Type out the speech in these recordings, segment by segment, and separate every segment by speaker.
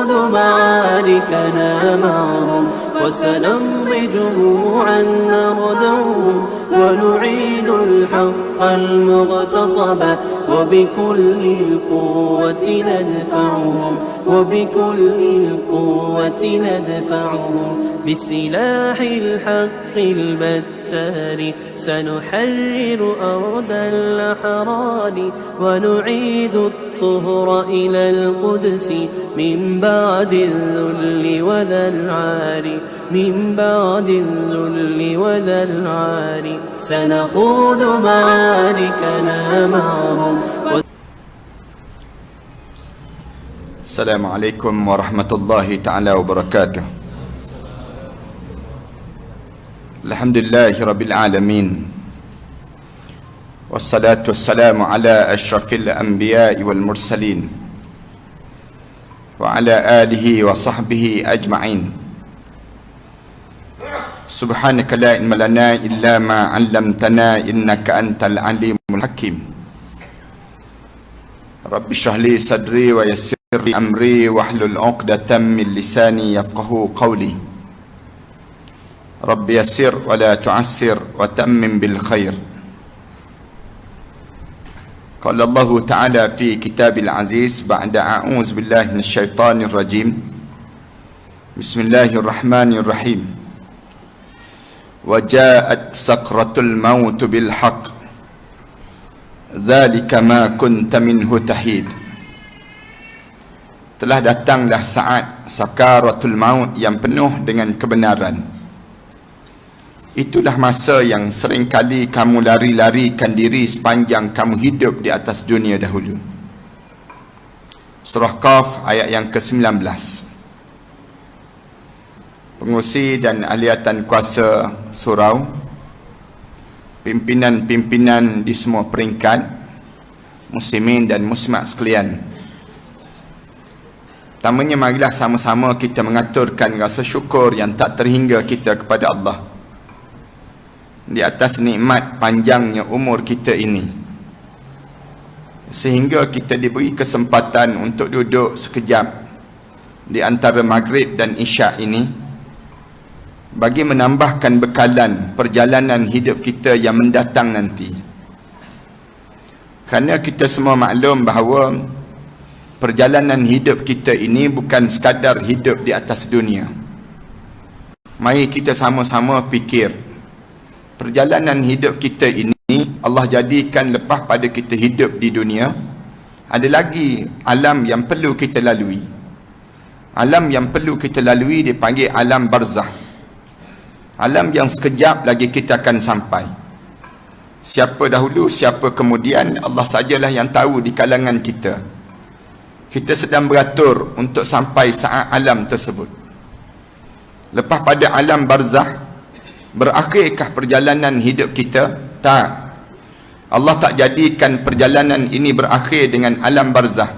Speaker 1: سنخوض معاركنا معهم وسنمضي جموعا نردعهم ونعيد الحق المغتصب وبكل القوة ندفعهم وبكل القوة ندفعهم بسلاح الحق البتار سنحرر أرض الأحرار ونعيد الطهر إلى القدس من بعد الذل وذا العار من بعد الذل وذا العار سنخوض معاركنا معهم.
Speaker 2: السلام عليكم ورحمة الله تعالى وبركاته. الحمد لله رب العالمين والصلاة والسلام على أشرف الأنبياء والمرسلين وعلى آله وصحبه أجمعين. سبحانك لا علم لنا إلا ما علمتنا إنك أنت العليم الحكيم. رب اشرح لي صدري ويسر لي أمري واحلل عقدة من لساني يفقهوا قولي. رب يسر ولا تعسر وتمم بالخير. قال الله تعالى في كتاب العزيز بعد أعوذ بالله من الشيطان الرجيم بسم الله الرحمن الرحيم وجاءت سكرة الموت بالحق ذلك ما كنت منه تحيد. Telah datanglah saat sakaratul maut yang penuh dengan kebenaran. Itulah masa yang seringkali kamu lari-larikan diri sepanjang kamu hidup di atas dunia dahulu. Surah Qaf ayat yang ke-19. Pengurusi dan ahliatan kuasa surau, pimpinan-pimpinan di semua peringkat, muslimin dan muslimat sekalian. Pertamanya, marilah sama-sama kita mengaturkan rasa syukur yang tak terhingga kita kepada Allah di atas nikmat panjangnya umur kita ini, sehingga kita diberi kesempatan untuk duduk sekejap di antara maghrib dan isyak ini bagi menambahkan bekalan perjalanan hidup kita yang mendatang nanti. Kerana kita semua maklum bahawa perjalanan hidup kita ini bukan sekadar hidup di atas dunia. Mari kita sama-sama fikir, perjalanan hidup kita ini Allah jadikan lepas pada kita hidup di dunia, ada lagi alam yang perlu kita lalui. Alam yang perlu kita lalui dipanggil alam barzah. Alam yang sekejap lagi kita akan sampai. Siapa dahulu, siapa kemudian, Allah sajalah yang tahu di kalangan kita. Kita sedang beratur untuk sampai saat alam tersebut. Lepas pada alam barzah, berakhirkah perjalanan hidup kita? Tak. Allah tak jadikan perjalanan ini berakhir dengan alam barzah.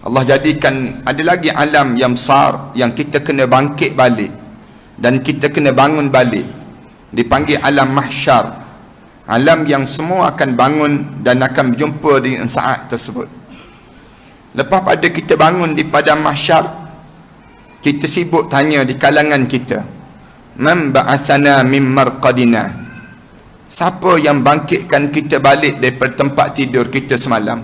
Speaker 2: Allah jadikan ada lagi alam yang besar yang kita kena bangkit balik dan kita kena bangun balik. Dipanggil alam mahsyar. Alam yang semua akan bangun dan akan berjumpa dengan saat tersebut. Lepas pada kita bangun di padang mahsyar, kita sibuk tanya di kalangan kita, man ba'athana min marqadina, siapa yang bangkitkan kita balik daripada tempat tidur kita semalam?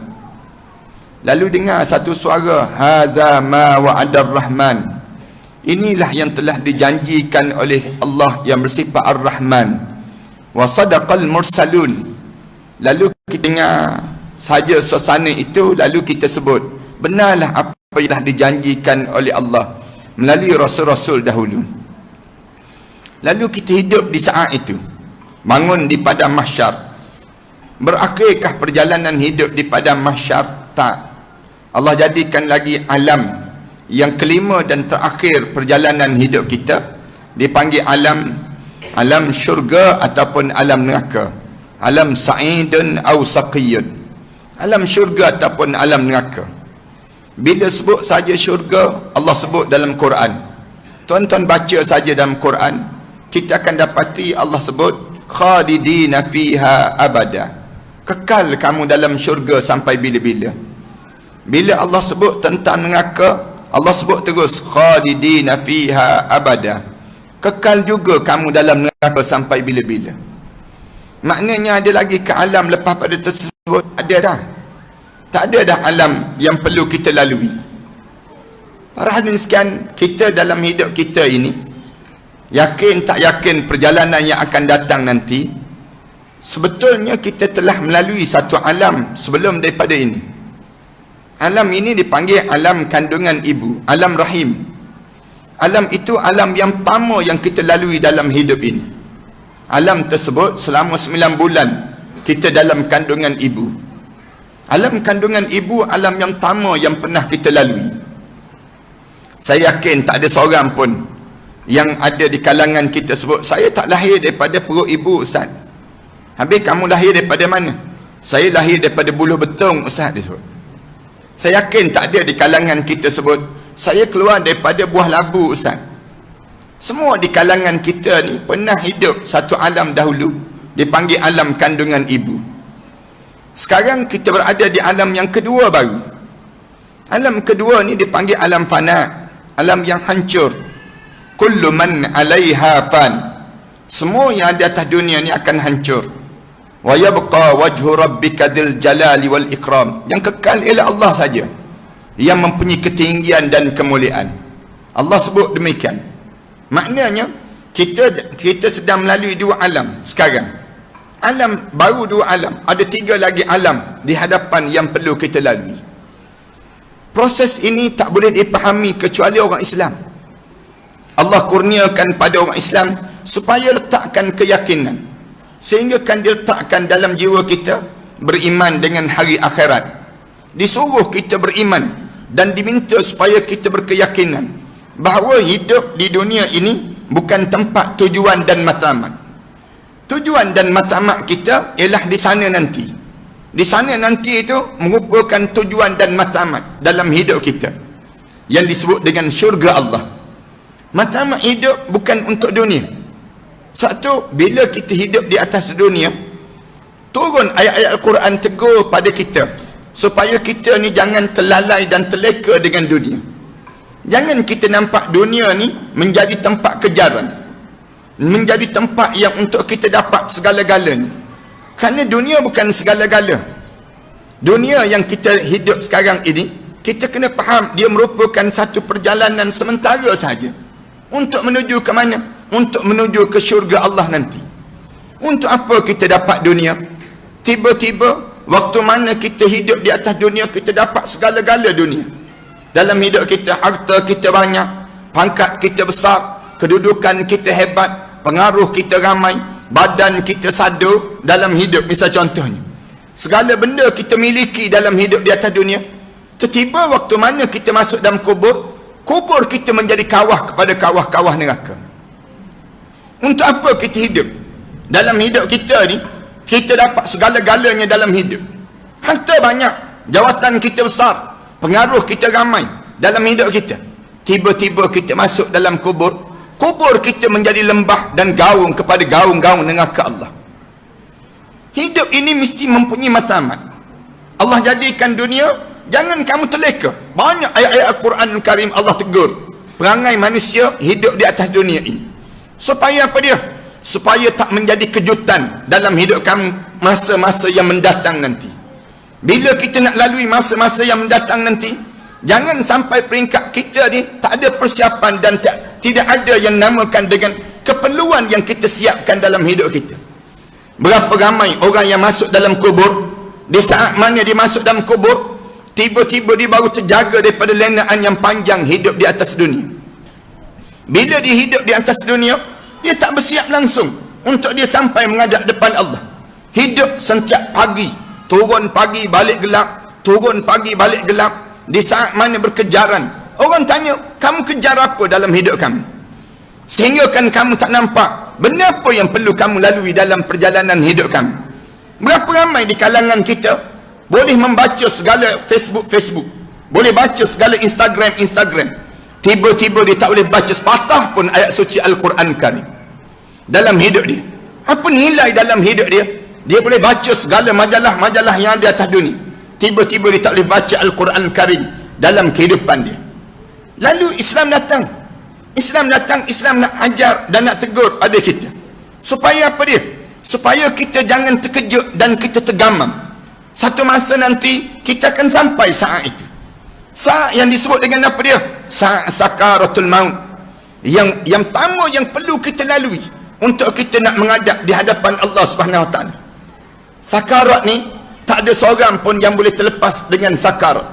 Speaker 2: Lalu dengar satu suara, hadza ma wa'adar rahman, inilah yang telah dijanjikan oleh Allah yang bersifat ar-Rahman, wa sadaqal mursalun. Lalu kita dengar saja suasana itu, lalu kita sebut, benarlah apa yang telah dijanjikan oleh Allah melalui rasul-rasul dahulu. Lalu kita hidup di saat itu, bangun di padang mahsyar. Berakhirkah perjalanan hidup di padang mahsyar? Tak. Allah jadikan lagi alam yang kelima dan terakhir perjalanan hidup kita, dipanggil alam syurga ataupun alam neraka. Alam sa'idun aw saqiyun. Alam syurga ataupun alam neraka. Bila sebut saja syurga, Allah sebut dalam Quran. Tuan-tuan baca saja dalam Quran, kita akan dapati Allah sebut khalidina fiha abada. Kekal kamu dalam syurga sampai bila-bila. Bila Allah sebut tentang neraka, Allah sebut terus khalidina fiha abada, kekal juga kamu dalam neraka sampai bila-bila. Maknanya ada lagi ke alam lepas pada tersebut? Ada dah. Tak ada dah alam yang perlu kita lalui. Para hadirin sekalian, kita dalam hidup kita ini, yakin tak yakin perjalanan yang akan datang nanti, sebetulnya kita telah melalui satu alam sebelum daripada ini. Alam ini dipanggil alam kandungan ibu, alam rahim. Alam itu alam yang pertama yang kita lalui dalam hidup ini. Alam tersebut selama 9 bulan kita dalam kandungan ibu. Alam kandungan ibu, alam yang pertama yang pernah kita lalui. Saya yakin tak ada seorang pun yang ada di kalangan kita sebut, saya tak lahir daripada perut ibu, Ustaz. Habis kamu lahir daripada mana? Saya lahir daripada buluh betung, Ustaz, dia sebut. Saya yakin tak ada di kalangan kita sebut, saya keluar daripada buah labu, Ustaz. Semua di kalangan kita ni pernah hidup satu alam dahulu, dipanggil alam kandungan ibu. Sekarang kita berada di alam yang kedua baru. Alam kedua ni dipanggil alam fana, alam yang hancur. Kullu man 'alaiha fan. Semua yang ada atas dunia ni akan hancur. Wa yabqa wajhu rabbika dzil jalali wal ikram. Yang kekal ialah Allah saja yang mempunyai ketinggian dan kemuliaan. Allah sebut demikian. Maknanya kita sedang melalui dua alam sekarang. Alam baru, dua alam. Ada 3 lagi alam di hadapan yang perlu kita lalui. Proses ini tak boleh dipahami kecuali orang Islam. Allah kurniakan pada orang Islam supaya letakkan keyakinan, sehingga kan diletakkan dalam jiwa kita beriman dengan hari akhirat. Disuruh kita beriman dan diminta supaya kita berkeyakinan bahawa hidup di dunia ini bukan tempat tujuan dan matlamat. Tujuan dan matlamat kita ialah di sana nanti. Di sana nanti itu merupakan tujuan dan matlamat dalam hidup kita, yang disebut dengan syurga Allah. Matlamat hidup bukan untuk dunia. Satu, bila kita hidup di atas dunia, turun ayat-ayat Al-Quran tegur pada kita supaya kita ni jangan terlalai dan terleka dengan dunia. Jangan kita nampak dunia ni menjadi tempat kejaran, menjadi tempat yang untuk kita dapat segala-galanya. Kerana dunia bukan segala-gala. Dunia yang kita hidup sekarang ini, kita kena faham dia merupakan satu perjalanan sementara sahaja. Untuk menuju ke mana? Untuk menuju ke syurga Allah nanti. Untuk apa kita dapat dunia? Tiba-tiba waktu mana kita hidup di atas dunia, kita dapat segala-gala dunia. Dalam hidup kita, harta kita banyak, pangkat kita besar, kedudukan kita hebat, pengaruh kita ramai, badan kita sadu dalam hidup, misal contohnya. Segala benda kita miliki dalam hidup di atas dunia. Tiba-tiba waktu mana kita masuk dalam kubur, kubur kita menjadi kawah kepada kawah-kawah neraka. Untuk apa kita hidup? Dalam hidup kita ni, kita dapat segala-galanya dalam hidup. Harta banyak, jawatan kita besar, pengaruh kita ramai dalam hidup kita. Tiba-tiba kita masuk dalam kubur, kubur kita menjadi lembah dan gaung kepada gaung-gaung neraka Allah. Hidup ini mesti mempunyai matlamat. Allah jadikan dunia, jangan kamu terleka. Banyak ayat-ayat Al-Quran Al-Karim Allah tegur perangai manusia hidup di atas dunia ini. Supaya apa dia? Supaya tak menjadi kejutan dalam hidup kamu masa-masa yang mendatang nanti. Bila kita nak lalui masa-masa yang mendatang nanti, jangan sampai peringkat kita ni tak ada persiapan dan tidak ada yang namakan dengan keperluan yang kita siapkan dalam hidup kita. Berapa ramai orang yang masuk dalam kubur, di saat mana dia masuk dalam kubur, tiba-tiba dia baru terjaga daripada lenaan yang panjang hidup di atas dunia. Bila dia hidup di atas dunia, dia tak bersiap langsung untuk dia sampai menghadap depan Allah. Hidup setiap pagi, turun pagi balik gelap, turun pagi balik gelap. Di saat mana berkejaran, orang tanya, kamu kejar apa dalam hidup kamu? Sehingga kan kamu tak nampak benda apa yang perlu kamu lalui dalam perjalanan hidup kamu. Berapa ramai di kalangan kita boleh membaca segala Facebook, boleh baca segala Instagram, tiba-tiba dia tak boleh baca sepatah pun ayat suci Al-Quran Karim dalam hidup dia. Apa nilai dalam hidup dia? Dia boleh baca segala majalah-majalah yang ada atas dunia, tiba-tiba dia tak boleh baca Al-Quran Karim dalam kehidupan dia. Lalu Islam datang. Islam nak ajar dan nak tegur pada kita. Supaya apa dia? Supaya kita jangan terkejut dan kita tergamam. Satu masa nanti kita akan sampai saat itu. Saat yang disebut dengan apa dia? Saat sakaratul maut. Yang pertama yang perlu kita lalui untuk kita nak menghadap di hadapan Allah Subhanahu Wa Taala. Sakarat ni tak ada seorang pun yang boleh terlepas dengan sakarat,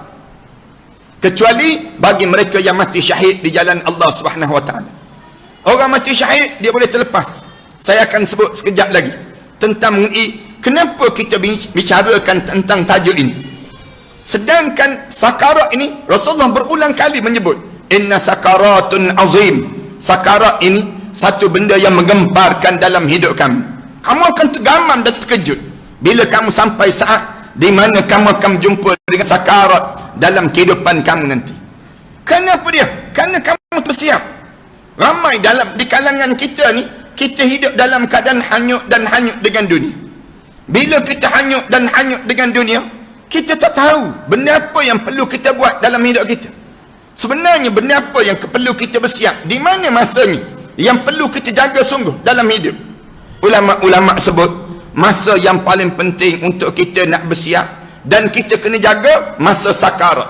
Speaker 2: kecuali bagi mereka yang mati syahid di jalan Allah Subhanahu Wa Taala. Orang mati syahid dia boleh terlepas. Saya akan sebut sekejap lagi tentang mengenai kenapa kita bicarakan tentang tajuk ini. Sedangkan sakarat ini Rasulullah berulang kali menyebut, inna sakaratun azim. Sakarat ini satu benda yang menggemparkan dalam hidup kamu. Kamu akan tergamam dan terkejut bila kamu sampai saat di mana kamu akan jumpa dengan sakarat dalam kehidupan kamu nanti. Kenapa dia? Kerana kamu bersiap. Ramai di kalangan kita ni, kita hidup dalam keadaan hanyut dan hanyut dengan dunia. Bila kita hanyut dan hanyut dengan dunia, kita tak tahu benda apa yang perlu kita buat dalam hidup kita. Sebenarnya benda apa yang perlu kita bersiap, di mana masanya yang perlu kita jaga sungguh dalam hidup. Ulama-ulama sebut masa yang paling penting untuk kita nak bersiap dan kita kena jaga masa sakarat.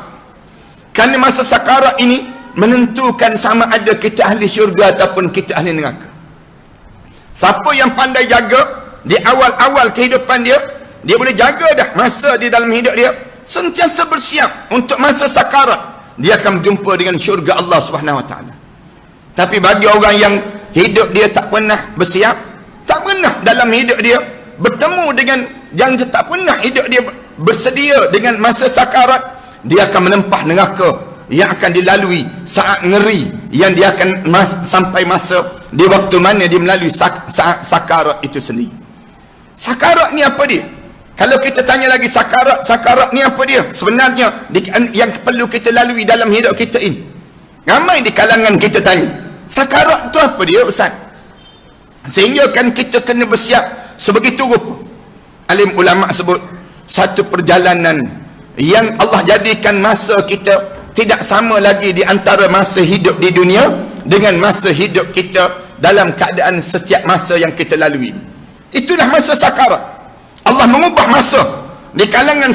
Speaker 2: Kerana masa sakarat ini menentukan sama ada kita ahli syurga ataupun kita ahli neraka. Siapa yang pandai jaga di awal-awal kehidupan dia, dia boleh jaga dah masa di dalam hidup dia, sentiasa bersiap untuk masa sakarat. Dia akan berjumpa dengan syurga Allah Subhanahu Wa Taala. Tapi bagi orang yang hidup dia tak pernah bersiap, tak pernah dalam hidup dia bertemu dengan yang tak pernah hidup dia bersedia dengan masa sakarat, dia akan menempah neraka yang akan dilalui saat ngeri yang dia akan sampai masa di waktu mana dia melalui saat sakarat itu sendiri. Sakarat ni apa dia? Kalau kita tanya lagi sakarat ni apa dia? Sebenarnya yang perlu kita lalui dalam hidup kita ini. Ramai di kalangan kita tanya, sakarat tu apa dia Ustaz? Sehingga kan kita kena bersiap sebegitu rupa. Alim ulama sebut satu perjalanan yang Allah jadikan masa kita tidak sama lagi di antara masa hidup di dunia dengan masa hidup kita dalam keadaan setiap masa yang kita lalui. Itulah masa sakarat. Allah mengubah masa di kalangan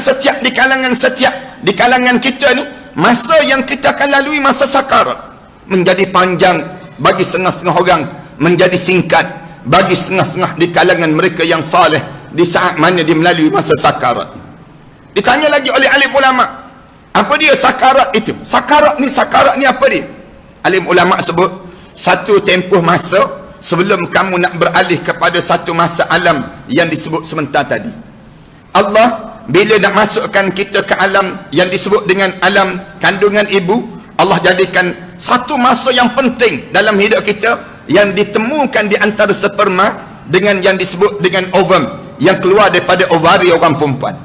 Speaker 2: kita ni, masa yang kita akan lalui masa sakarat menjadi panjang bagi setengah-setengah orang, menjadi singkat bagi setengah-setengah di kalangan mereka yang saleh di saat mana dia melalui masa sakarat. Ditanya lagi oleh alim ulama, apa dia sakarat itu? Sakarat ni apa dia? Alim ulama sebut satu tempoh masa sebelum kamu nak beralih kepada satu masa alam yang disebut sebentar tadi. Allah bila nak masukkan kita ke alam yang disebut dengan alam kandungan ibu, Allah jadikan satu masa yang penting dalam hidup kita yang ditemukan di antara sperma dengan yang disebut dengan ovum yang keluar daripada ovari orang perempuan.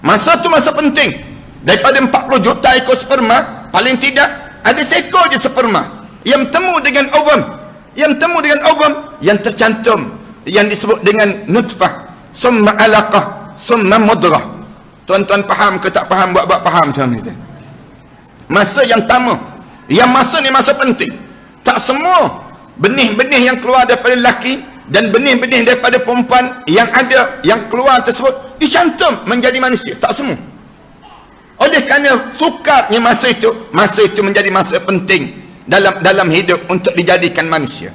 Speaker 2: Masa tu masa penting. Daripada 40 juta ekor sperma, paling tidak ada seekor je sperma yang temu dengan ovum, yang tercantum yang disebut dengan nutfah, summa alaqah, summa mudrah. Tuan-tuan faham ke tak faham? Buat faham macam ni. Masa yang pertama, yang masa ni masa penting. Tak semua benih-benih yang keluar daripada lelaki dan benih-benih daripada perempuan yang ada, yang keluar tersebut dicantum menjadi manusia. Tak semua. Oleh kerana sukarnya masa itu menjadi masa penting dalam hidup untuk dijadikan manusia.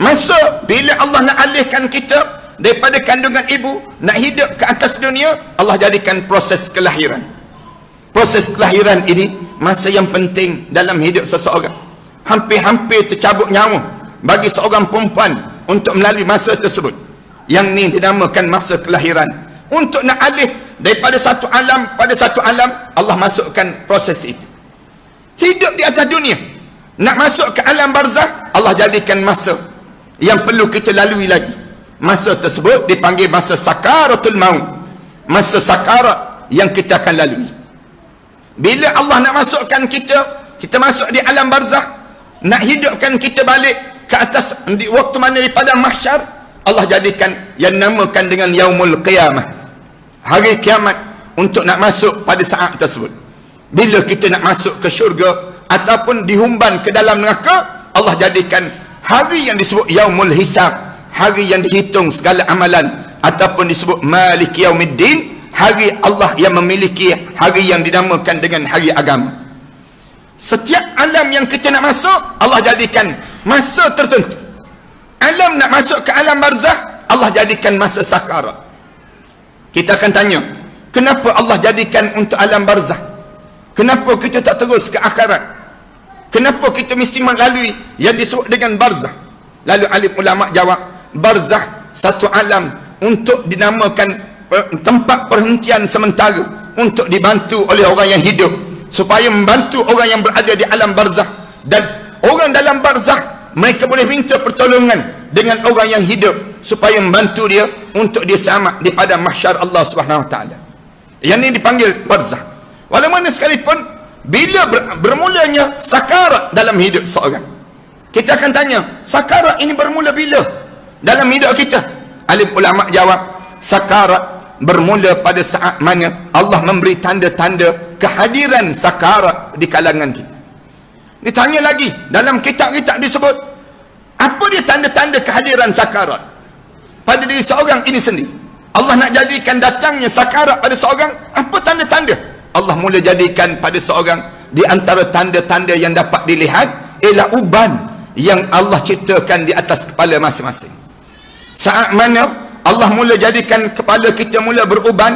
Speaker 2: Masa bila Allah nak alihkan kita daripada kandungan ibu nak hidup ke atas dunia, Allah jadikan proses kelahiran. Proses kelahiran ini masa yang penting dalam hidup seseorang. Hampir-hampir tercabut nyawa bagi seorang perempuan untuk melalui masa tersebut. Yang ni dinamakan masa kelahiran. Untuk nak alih daripada satu alam pada satu alam, Allah masukkan proses itu. Hidup di atas dunia, nak masuk ke alam barzakh, Allah jadikan masa yang perlu kita lalui lagi. Masa tersebut dipanggil masa sakaratul maut. Masa sakarat yang kita akan lalui. Bila Allah nak masukkan kita masuk di alam barzakh, nak hidupkan kita balik ke atas di waktu mana di padang mahsyar, Allah jadikan yang namakan dengan yaumul qiyamah, hari kiamat, untuk nak masuk pada saat tersebut. Bila kita nak masuk ke syurga, ataupun dihumban ke dalam neraka, Allah jadikan hari yang disebut Yaumul Hisab, hari yang dihitung segala amalan, ataupun disebut Malik Yaumiddin, hari Allah yang memiliki hari yang dinamakan dengan hari agama. Setiap alam yang kita nak masuk, Allah jadikan masa tertentu. Alam nak masuk ke alam barzakh, Allah jadikan masa sakarat. Kita akan tanya, kenapa Allah jadikan untuk alam barzakh? Kenapa kita tak terus ke akhirat? Kenapa kita mesti melalui yang disebut dengan barzakh? Lalu alim ulama jawab, barzakh satu alam untuk dinamakan tempat perhentian sementara untuk dibantu oleh orang yang hidup, supaya membantu orang yang berada di alam barzakh. Dan orang dalam barzakh, mereka boleh minta pertolongan dengan orang yang hidup supaya membantu dia untuk dia selamat di padang mahsyar Allah Subhanahu Wa Taala. Yang ini dipanggil barzakh. Walau mana sekalipun, bila bermulanya sakarat dalam hidup seorang, kita akan tanya, sakarat ini bermula bila dalam hidup kita? Alim ulama jawab, sakarat bermula pada saat mana Allah memberi tanda-tanda kehadiran sakarat di kalangan kita. Ditanya lagi, dalam kitab-kitab disebut, apa dia tanda-tanda kehadiran sakarat pada diri seorang ini sendiri? Allah nak jadikan datangnya sakarat pada seorang, apa tanda-tanda? Allah mula jadikan pada seorang, di antara tanda-tanda yang dapat dilihat ialah uban yang Allah ciptakan di atas kepala masing-masing. Saat mana Allah mula jadikan kepala kita mula beruban,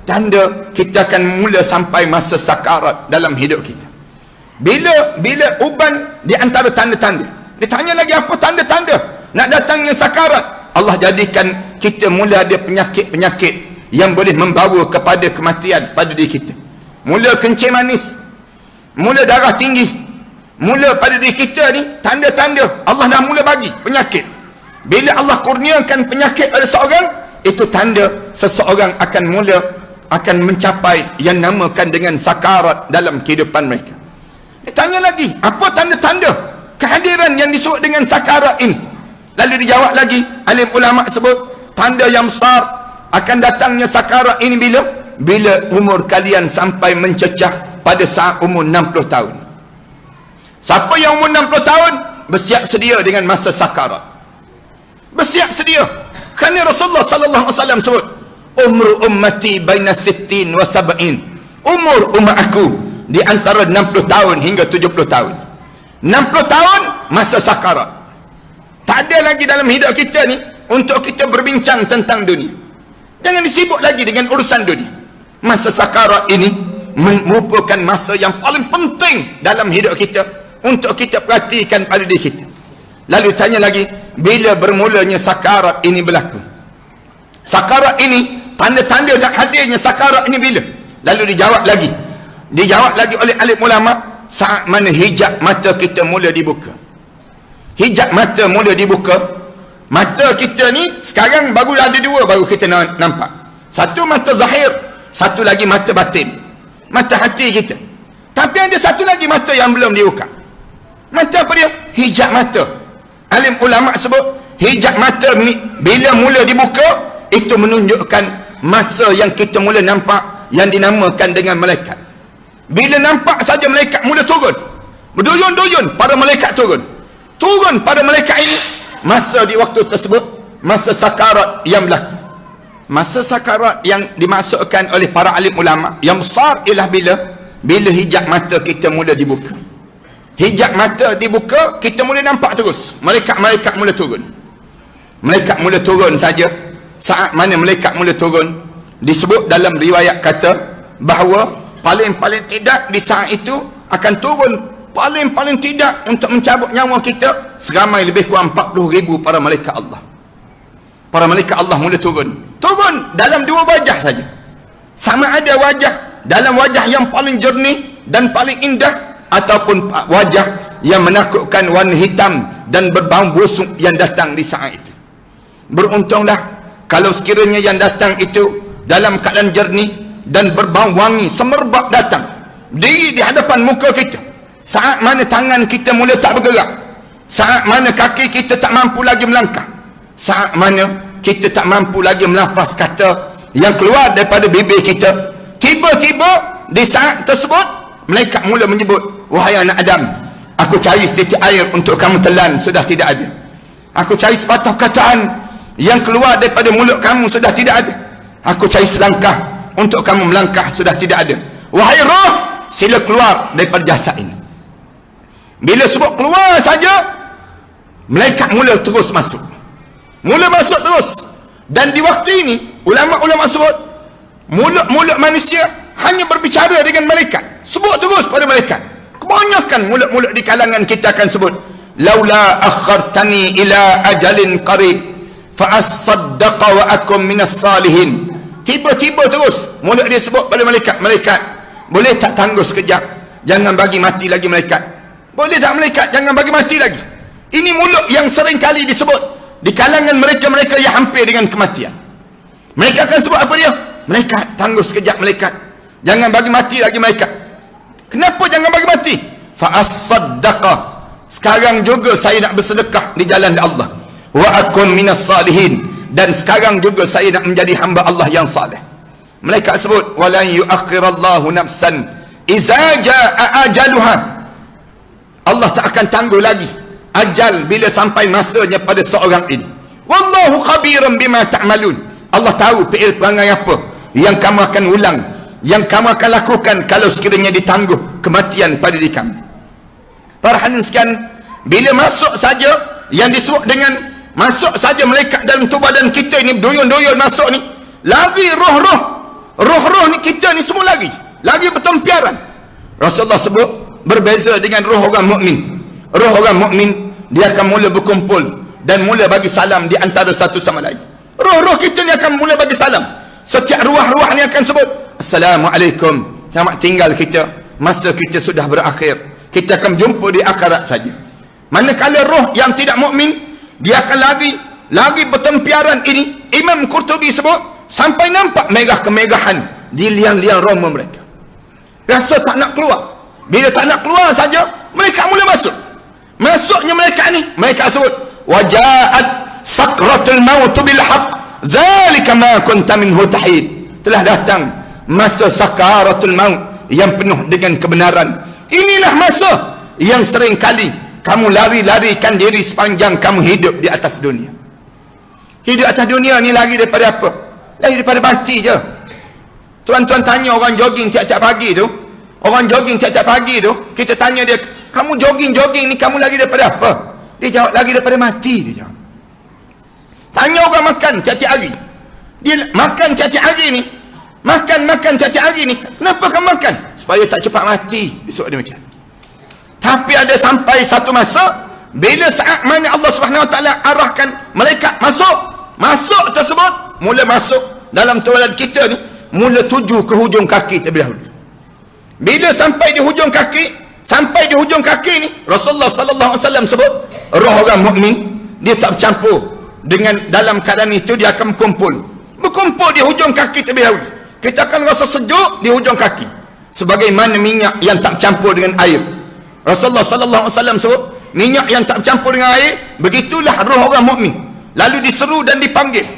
Speaker 2: tanda kita akan mula sampai masa sakarat dalam hidup kita. Bila uban di antara tanda-tanda. Ditanya lagi, apa tanda-tanda nak datangnya sakarat? Allah jadikan kita mula ada penyakit-penyakit yang boleh membawa kepada kematian pada diri kita. Mula kencing manis, mula darah tinggi, mula pada diri kita ni tanda-tanda Allah dah mula bagi penyakit. Bila Allah kurniakan penyakit pada seorang, itu tanda seseorang akan mencapai yang namakan dengan sakarat dalam kehidupan mereka. Ditanya lagi, apa tanda-tanda kehadiran yang disebut dengan sakarat ini? Lalu dijawab lagi, alim ulama sebut, tanda yang besar akan datangnya sakarat ini bila umur kalian sampai mencecah pada saat umur 60 tahun. Siapa yang umur 60 tahun, bersiap sedia dengan masa sakarat. Bersiap sedia. Kerana Rasulullah sallallahu alaihi wasallam sebut, umru ummati baina 60 wa 70. Umur umat aku di antara 60 tahun hingga 70 tahun. 60 tahun masa sakarat. Tak ada lagi dalam hidup kita ni untuk kita berbincang tentang dunia. Jangan disibuk lagi dengan urusan dunia. Masa sakarat ini merupakan masa yang paling penting dalam hidup kita untuk kita perhatikan pada diri kita. Lalu tanya lagi, bila bermulanya sakarat ini berlaku? Sakarat ini, tanda-tanda nak hadirnya sakarat ini bila? Lalu dijawab lagi oleh alim ulama, saat mana hijab mata kita mula dibuka. Hijab mata mula dibuka, mata kita ni sekarang baru ada dua, baru kita nampak. Satu mata zahir, satu lagi mata batin, mata hati kita. Tapi ada satu lagi mata yang belum dibuka. Mata apa dia? Hijab mata. Alim ulama sebut, hijab mata ni bila mula dibuka, itu menunjukkan masa yang kita mula nampak yang dinamakan dengan malaikat. Bila nampak saja malaikat mula turun, berduyun-duyun para malaikat turun pada malaikat ini, masa di waktu tersebut masa sakarat yang berlaku. Masa sakarat yang dimasukkan oleh para alim ulama yang besar ialah bila hijab mata kita mula dibuka. Hijab mata dibuka, kita mula nampak terus malaikat-malaikat mula turun. Malaikat mula turun saja. Saat mana malaikat mula turun, disebut dalam riwayat kata bahawa paling-paling tidak di saat itu akan turun paling-paling tidak untuk mencabut nyawa kita seramai lebih kurang 40,000 para malaikat Allah. Para malaikat Allah mula turun dalam dua wajah saja. Sama ada wajah, dalam wajah yang paling jernih dan paling indah, ataupun wajah yang menakutkan, warna hitam dan berbau busuk yang datang di saat itu. Beruntunglah kalau sekiranya yang datang itu dalam keadaan jernih dan berbau wangi, semerbak datang di hadapan muka kita. Saat mana tangan kita mula tak bergerak, saat mana kaki kita tak mampu lagi melangkah, saat mana kita tak mampu lagi melafaz kata yang keluar daripada bibir kita, tiba-tiba di saat tersebut malaikat mula menyebut, wahai anak Adam, aku cari setitik air untuk kamu telan, sudah tidak ada. Aku cari sepatah perkataan yang keluar daripada mulut kamu, sudah tidak ada. Aku cari selangkah untuk kamu melangkah, sudah tidak ada. Wahai roh, sila keluar daripada jasad ini. Bila sebut keluar saja, malaikat mula terus masuk. Mula masuk terus. Dan di waktu ini, ulama-ulama sebut, mulut-mulut manusia hanya berbicara dengan malaikat. Sebut terus pada malaikat. Kebanyakan mulut-mulut di kalangan kita akan sebut, laula akhartani ila ajalin qarib fa asaddaqa wa akum minas salihin. Tiba-tiba terus mulut dia sebut pada malaikat, malaikat, boleh tak tangguh sekejap, jangan bagi mati lagi malaikat. Boleh tak malaikat, jangan bagi mati lagi. Ini mulut yang sering kali disebut di kalangan mereka-mereka yang hampir dengan kematian. Mereka akan sebut apa dia? Malaikat, tangguh sekejap malaikat, jangan bagi mati lagi malaikat. Kenapa jangan bagi mati? Fa as-saddaqa, sekarang juga saya nak bersedekah di jalan Allah. Wa akun minas salihin, dan sekarang juga saya nak menjadi hamba Allah yang saleh. Malaikat sebut, walan yuakhirallahu nafsan iza jaa ajaluha. Allah tak akan tangguh lagi ajal bila sampai masanya pada seorang ini. Wallahu khabiran bima ta'malun. Allah tahu fi'il perangai apa yang kamu akan ulang, yang kamu akan lakukan kalau sekiranya ditangguh kematian pada diri kamu. Para hadirin sekalian, bila masuk saja yang disebut dengan masuk saja malaikat dalam tubuh badan kita ini, doyon-doyon masuk ni, lagi roh-roh ni kita ni semua lagi bertempiaran. Rasulullah sebut berbeza dengan roh orang mukmin. Roh orang mukmin dia akan mula berkumpul dan mula bagi salam di antara satu sama lain. Roh-roh kita ni akan mula bagi salam. Setiap ruah-ruah ni akan sebut, Assalamualaikum, selamat tinggal kita, masa kita sudah berakhir, kita akan jumpa di akhirat saja. Manakala roh yang tidak mukmin, dia akan lagi bertempiaran ini. Imam Qurtubi sebut sampai nampak megah-kemegahan di liang-liang roma mereka. Rasa tak nak keluar. Bila tak nak keluar saja, mereka mula masuk. Masuknya mereka ni, mereka sebut, wajaat sakratul maut bil haqq, zalika ma kunta minhu tahid. Telah datang masa sakaratul maut yang penuh dengan kebenaran. Inilah masa yang sering kali kamu lari-larikan diri sepanjang kamu hidup di atas dunia. Hidup atas dunia ni lari daripada apa? Lari daripada mati je. Tuan-tuan tanya orang jogging tiap-tiap pagi tu, orang jogging tiap-tiap pagi tu, kita tanya dia, kamu jogging-jogging ni kamu lari daripada apa? Dia jawab, lari daripada mati, dia jawab. Tanya orang makan tiap-tiap hari, dia makan tiap-tiap hari ni, makan tiap-tiap hari ni, kenapa kamu makan? Supaya tak cepat mati, disebut demikian. Tapi ada sampai satu masa, bila saat mana Allah Subhanahu Wa Taala arahkan malaikat masuk tersebut, mula masuk dalam toilet kita ni, mula tuju ke hujung kaki terlebih dahulu. Bila sampai di hujung kaki ni, Rasulullah sallallahu alaihi wasallam sebut, roh orang mukmin dia tak bercampur dengan dalam keadaan itu, dia akan berkumpul di hujung kaki terlebih dahulu. Kita akan rasa sejuk di hujung kaki, sebagaimana minyak yang tak bercampur dengan air. Rasulullah sallallahu alaihi wasallam sebut, minyak yang tak bercampur dengan air, begitulah roh orang mukmin. Lalu diseru dan dipanggil.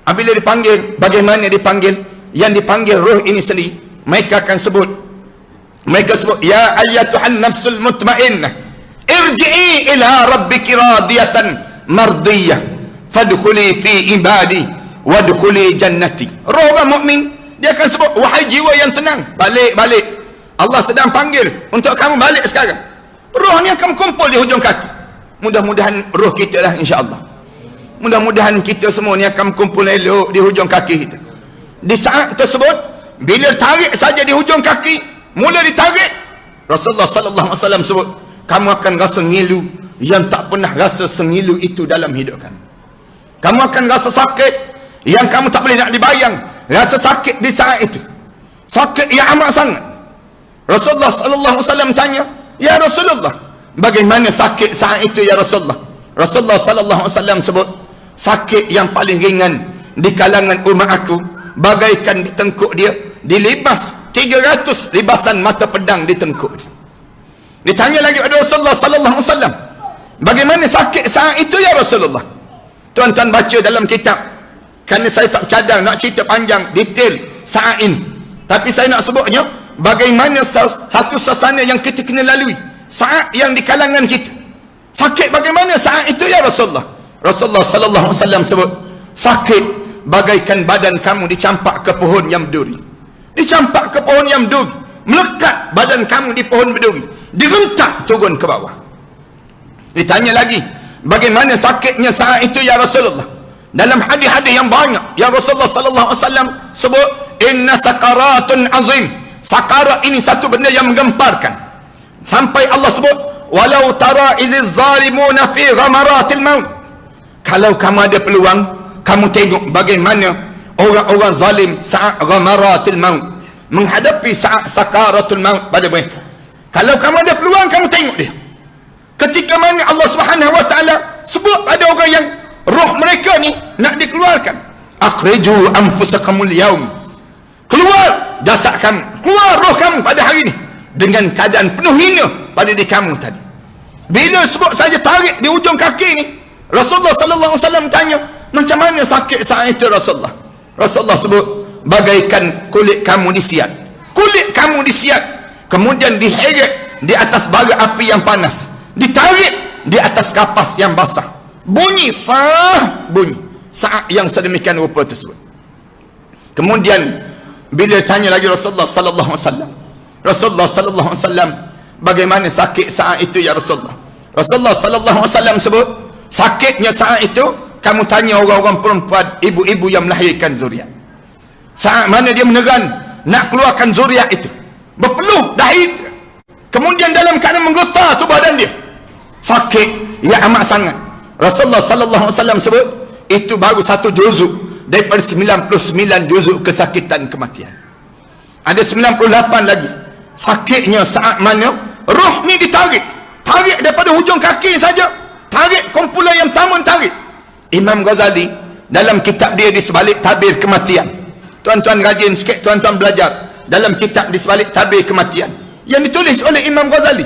Speaker 2: Apabila dipanggil, bagaimana dipanggil? Yang dipanggil roh ini sendiri, mereka sebut, ya ayyatuhan nafsul mutmainnah, irji'i ila rabbiki radiyatan mardiyah, fadkhuli fi ibadi wadkhuli jannati. Roh orang mukmin dia akan sebut, wahai jiwa yang tenang, balik. Allah sedang panggil untuk kamu balik sekarang. Roh ni akan kumpul di hujung kaki. Mudah-mudahan roh kita lah, insya-Allah. Mudah-mudahan kita semua ni akan kumpul elok di hujung kaki kita. Di saat tersebut, bila tarik saja di hujung kaki, mula ditarik, Rasulullah sallallahu alaihi wasallam sebut, kamu akan rasa ngilu yang tak pernah rasa sengilu itu dalam hidup kamu. Kamu akan rasa sakit yang kamu tak boleh nak dibayang. Rasa sakit di saat itu, sakit yang amat sangat. Rasulullah sallallahu alaihi wasallam tanya, ya Rasulullah, bagaimana sakit saat itu ya Rasulullah? Rasulullah sallallahu alaihi wasallam sebut, sakit yang paling ringan di kalangan umat aku, bagaikan di tengkuk dia dilibas 300 libasan mata pedang di tengkuk dia. Ditanya lagi kepada Rasulullah sallallahu alaihi wasallam, bagaimana sakit saat itu ya Rasulullah? Tuan-tuan baca dalam kitab, kerana saya tak cadang nak cerita panjang detail saat ini, tapi saya nak sebutnya, bagaimana satu suasana yang kita kena lalui saat yang di kalangan kita. Sakit bagaimana saat itu ya Rasulullah? Rasulullah sallallahu alaihi wasallam sebut, sakit bagaikan badan kamu dicampak ke pohon yang berduri. Dicampak ke pohon yang berduri, melekat badan kamu di pohon berduri, direntak turun ke bawah. Ditanya lagi, bagaimana sakitnya saat itu ya Rasulullah? Dalam hadis-hadis yang banyak yang Rasulullah sallallahu alaihi wasallam sebut, inna sakaratun azim. Sakarat ini satu benda yang menggemparkan. Sampai Allah sebut, walau tara iziz zalimuna fi ghamaratil maut. Kalau kamu ada peluang, kamu tengok bagaimana orang-orang zalim saat ghamaratil maut, menghadapi saat sakaratul maut pada mereka. Kalau kamu ada peluang, kamu tengok dia. Ketika mana Allah Subhanahu wa taala sebut ada orang yang roh mereka ni nak dikeluarkan. Akhriju anfusakumul yaum. Keluar jasad kamu, keluar roh kamu pada hari ini dengan keadaan penuh hina pada diri kamu tadi. Bila sebut saja tarik di ujung kaki ni, Rasulullah sallallahu alaihi wasallam tanya, macam mana sakit saat itu Rasulullah? Rasulullah sebut, bagaikan kulit kamu disiat. Kulit kamu disiat, kemudian diheret di atas bara api yang panas, ditarik di atas kapas yang basah. Bunyi sah, bunyi saat yang sedemikian rupa tersebut. Kemudian bila tanya lagi Rasulullah sallallahu alaihi wasallam, Rasulullah sallallahu alaihi wasallam, bagaimana sakit saat itu ya Rasulullah? Rasulullah sallallahu alaihi wasallam sebut, sakitnya saat itu kamu tanya orang-orang perempuan, ibu-ibu yang melahirkan zuriat. Saat mana dia meneran nak keluarkan zuriat itu, berpeluh dahi, kemudian dalam keadaan menggetar tu badan dia, sakit yang amat sangat. Rasulullah sallallahu alaihi wasallam sebut, itu baru satu juzuk daripada 99 juzuk kesakitan kematian. Ada 98 lagi sakitnya saat mana roh ni ditarik, tarik daripada hujung kaki saja, tarik kumpulan yang tamun tarik. Imam Ghazali dalam kitab dia di sebalik tabir kematian, tuan-tuan rajin sikit, tuan-tuan belajar dalam kitab di sebalik tabir kematian yang ditulis oleh Imam Ghazali.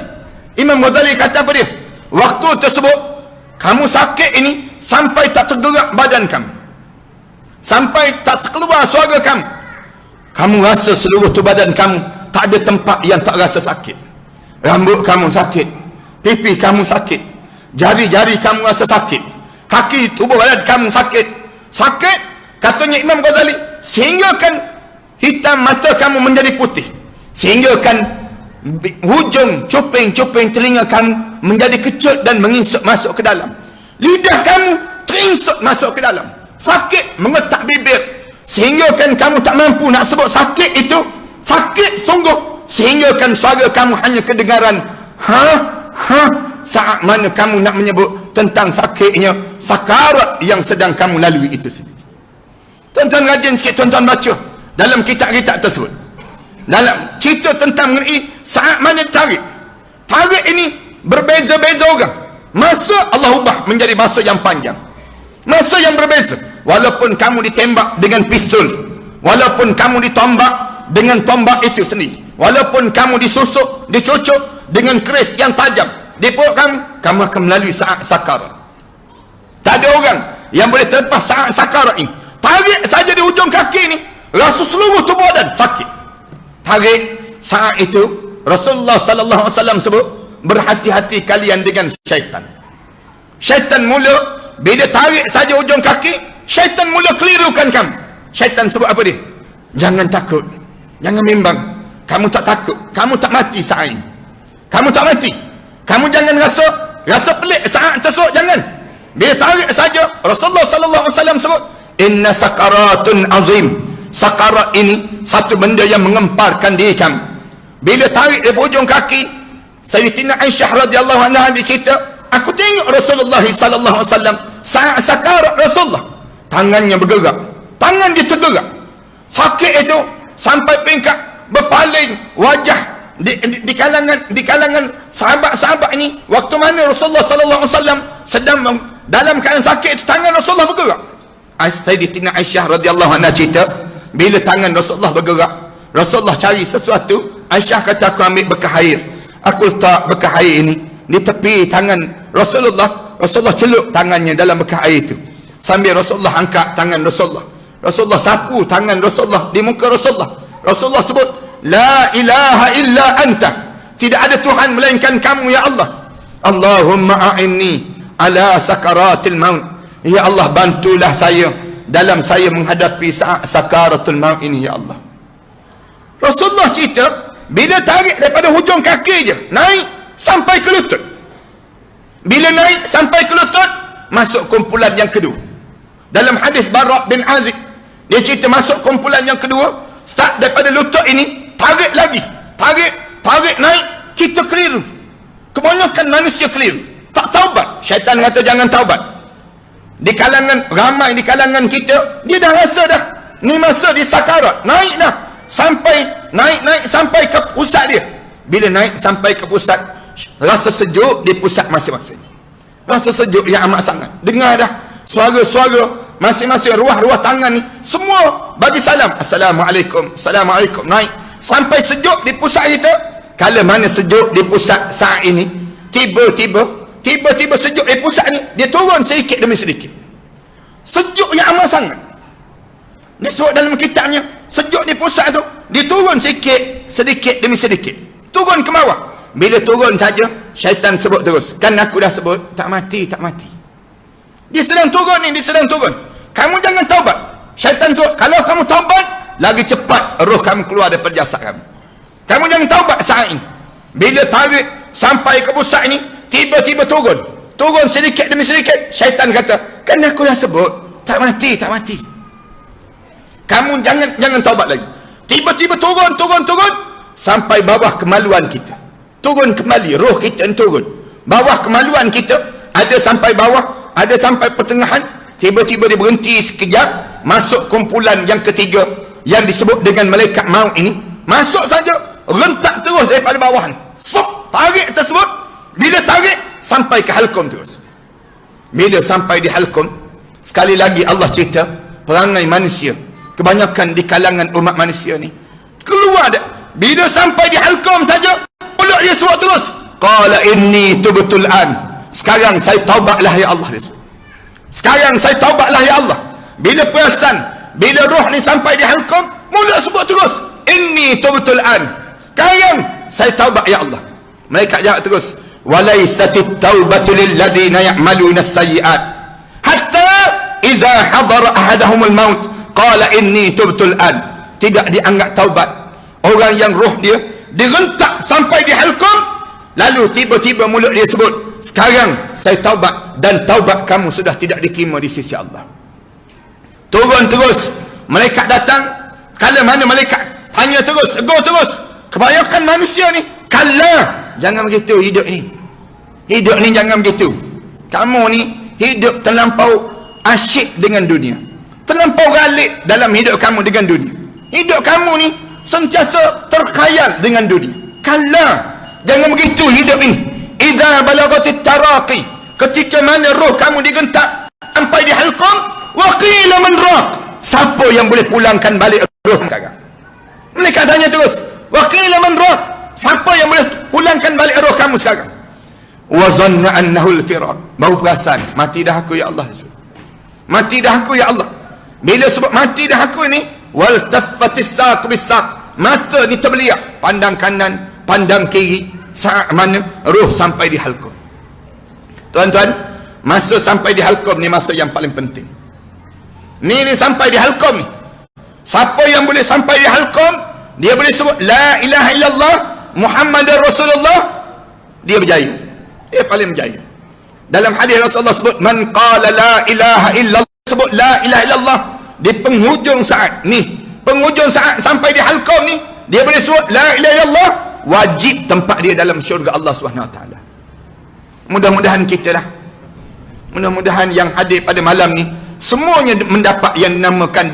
Speaker 2: Imam Ghazali kata apa dia? Waktu tersebut kamu sakit ini sampai tak tergerak badan kamu, sampai tak keluar suara kamu. Kamu rasa seluruh tu badan kamu tak ada tempat yang tak rasa sakit. Rambut kamu sakit, pipi kamu sakit, jari-jari kamu rasa sakit, kaki tubuh badan kamu sakit. Sakit, katanya Imam Ghazali, sehingga kan hitam mata kamu menjadi putih, sehingga kan hujung cuping-cuping telinga kamu menjadi kecut dan menginsut masuk ke dalam. Lidah kamu terinsut masuk ke dalam. Sakit mengetak bibir, sehingga kan kamu tak mampu nak sebut sakit itu. Sakit sungguh, sehingga kan suara kamu hanya kedengaran saat mana kamu nak menyebut tentang sakitnya sakarat yang sedang kamu lalui itu sendiri. Tuan-tuan rajin sikit, tuan-tuan baca dalam kitab-kitab tersebut, dalam cerita tentang mengenai saat mana tarik. Tarik ini berbeza-beza orang. Masa Allah ubah menjadi masa yang panjang, masa yang berbeza. Walaupun kamu ditembak dengan pistol, walaupun kamu ditombak dengan tombak itu sendiri, walaupun kamu disusuk, dicucuk dengan keris yang tajam di perut kamu akan melalui saat sakarat. Tak ada orang yang boleh terlepas saat sakarat ini. Tarik saja di ujung kaki ini, rasa seluruh tubuh badan sakit. Tarik saat itu Rasulullah sallallahu alaihi wasallam sebut, berhati-hati kalian dengan syaitan. Syaitan mula bila tarik saja ujung kaki, syaitan mula kelirukan kamu. Syaitan sebut apa dia? Jangan takut, jangan bimbang, kamu tak takut, kamu tak mati saat ini, kamu tak mati, kamu jangan rasa pelik saat tersebut, jangan. Bila tarik saja, Rasulullah sallallahu alaihi wasallam sebut, inna sakaratun azim. Sakarat ini satu benda yang mengemparkan diri kamu. Bila tarik dari ujung kaki, Sayyidatina Aisyah radhiyallahu anha bercerita, aku tengok Rasulullah sallallahu alaihi wasallam saat sakarat Rasulullah, tangannya bergerak, tangan dia tergerak. Sakit itu sampai peringkat berpaling wajah di kalangan sahabat-sahabat ini. Waktu mana Rasulullah sallallahu alaihi wasallam sedang dalam keadaan sakit itu, tangan Rasulullah bergerak. Sayyidatina Aisyah radhiyallahu anha cerita, bila tangan Rasulullah bergerak, Rasulullah cari sesuatu. Aisyah kata, aku ambil bekas air, aku letak bekas air ini di tepi tangan Rasulullah. Rasulullah celup tangannya dalam bekas air itu, sambil Rasulullah angkat tangan Rasulullah. Rasulullah sapu tangan Rasulullah di muka Rasulullah. Rasulullah sebut, La ilaha illa anta. Tidak ada Tuhan melainkan kamu ya Allah. Allahumma a'inni ala sakaratil maut. Ya Allah, bantulah saya dalam saya menghadapi saat sakaratul maut ini ya Allah. Rasulullah cerita, bila tarik daripada hujung kaki je, naik sampai ke lutut. Bila naik sampai ke lutut, masuk kumpulan yang kedua. Dalam hadis Bara' bin Azib, dia cerita masuk kumpulan yang kedua, start daripada lutut ini, tarik lagi, tarik naik, kita keliru. Kebanyakan manusia keliru, tak taubat. Syaitan kata jangan taubat. Di kalangan ramai, di kalangan kita, dia dah rasa dah ni masa di sakarat, naik dah sampai naik sampai ke pusat dia. Bila naik sampai ke pusat, rasa sejuk di pusat masing-masing, rasa sejuk yang amat sangat. Dengar dah suara-suara masing-masing ruah-ruah tangan ni, semua bagi salam, assalamualaikum, assalamualaikum. Naik sampai sejuk di pusat kita. Kalau mana sejuk di pusat saat ini, tiba-tiba sejuk di pusat ni, dia turun sedikit demi sedikit. Sejuk yang amat sangat. Disebut dalam kitabnya, sejuk di pusat tu, dia turun sedikit demi sedikit, turun ke bawah. Bila turun saja, syaitan sebut terus, kan aku dah sebut tak mati. Dia sedang turun ni, dia sedang turun. Kamu jangan taubat. Syaitan sebut, kalau kamu taubat, lagi cepat roh kamu keluar daripada jasad kamu. Kamu jangan taubat saat ini. Bila tarik sampai ke pusat ini, tiba-tiba turun sedikit demi sedikit. Syaitan kata, kan aku dah sebut tak mati. Kamu jangan taubat lagi. Tiba-tiba turun sampai bawah kemaluan kita. Turun kembali, roh kita turun bawah kemaluan kita. Ada sampai bawah, ada sampai pertengahan. Tiba-tiba dia berhenti sekejap, masuk kumpulan yang ketiga yang disebut dengan malaikat maut ini. Masuk saja, rentak terus daripada bawah ni. Tarik tersebut. Bila tarik, sampai ke halkum terus. Bila sampai di halkum, sekali lagi Allah cerita, perangai manusia, kebanyakan di kalangan umat manusia ni, keluar dah. Bila sampai di halkum saja, mulut dia sebut terus, qala inni tubtul an. Sekarang saya taubatlah ya Allah. Sekarang saya taubatlah ya Allah. Bila perasan, bila roh ni sampai di halkum, mulut sebut terus, inni tubtul an. Sekarang saya taubat ya Allah. Malaikat jawab terus, walaisatit taubatu lilladzina ya'maluna as-sayyi'at hatta idza hadara ahadahumul maut qala inni tubtul an. Tidak dianggap taubat orang yang roh dia direntak sampai di halkum, lalu tiba-tiba mulut dia sebut, sekarang saya taubat, dan taubat kamu sudah tidak diterima di sisi Allah. Turun terus, malaikat datang. Kalau mana malaikat tanya terus, tegur terus. Kebanyakan manusia ni, kalla, jangan begitu hidup ni. Hidup ni jangan begitu. Kamu ni hidup terlampau asyik dengan dunia, terlampau galik dalam hidup kamu dengan dunia. Hidup kamu ni sentiasa terkhayal dengan dunia. Kalla, jangan begitu hidup ini. Idza balagatit taraqi, ketika mana roh kamu digentak sampai di halqum, wa qila man raq, siapa yang boleh pulangkan balik roh sekarang? Mereka tanya terus, wa qila man raq, siapa yang boleh pulangkan balik roh kamu sekarang? Wa zanna annahu al-firaq, baru perasan, mati dah aku ya Allah. Mati dah aku ya Allah. Bila sebut mati dah aku ni, wal taffatis saq bis-saq, mata ni terbeliak, pandang kanan, pandang kiri, saat mana roh sampai di halqum. Tuan-tuan, masa sampai di halqum ni masa yang paling penting. Ni sampai di halqum ni, siapa yang boleh sampai di halqum, dia boleh sebut la ilaha illallah Muhammadar Rasulullah, dia berjaya. Dia paling berjaya. Dalam hadis Rasulullah sebut, man qala la ilaha illallah, sebut la ilaha illallah di penghujung saat ni, penghujung saat sampai di halqum ni, dia boleh sebut la ilaha illallah, wajib tempat dia dalam syurga Allah SWT. Mudah-mudahan kita lah, mudah-mudahan yang hadir pada malam ni semuanya mendapat yang dinamakan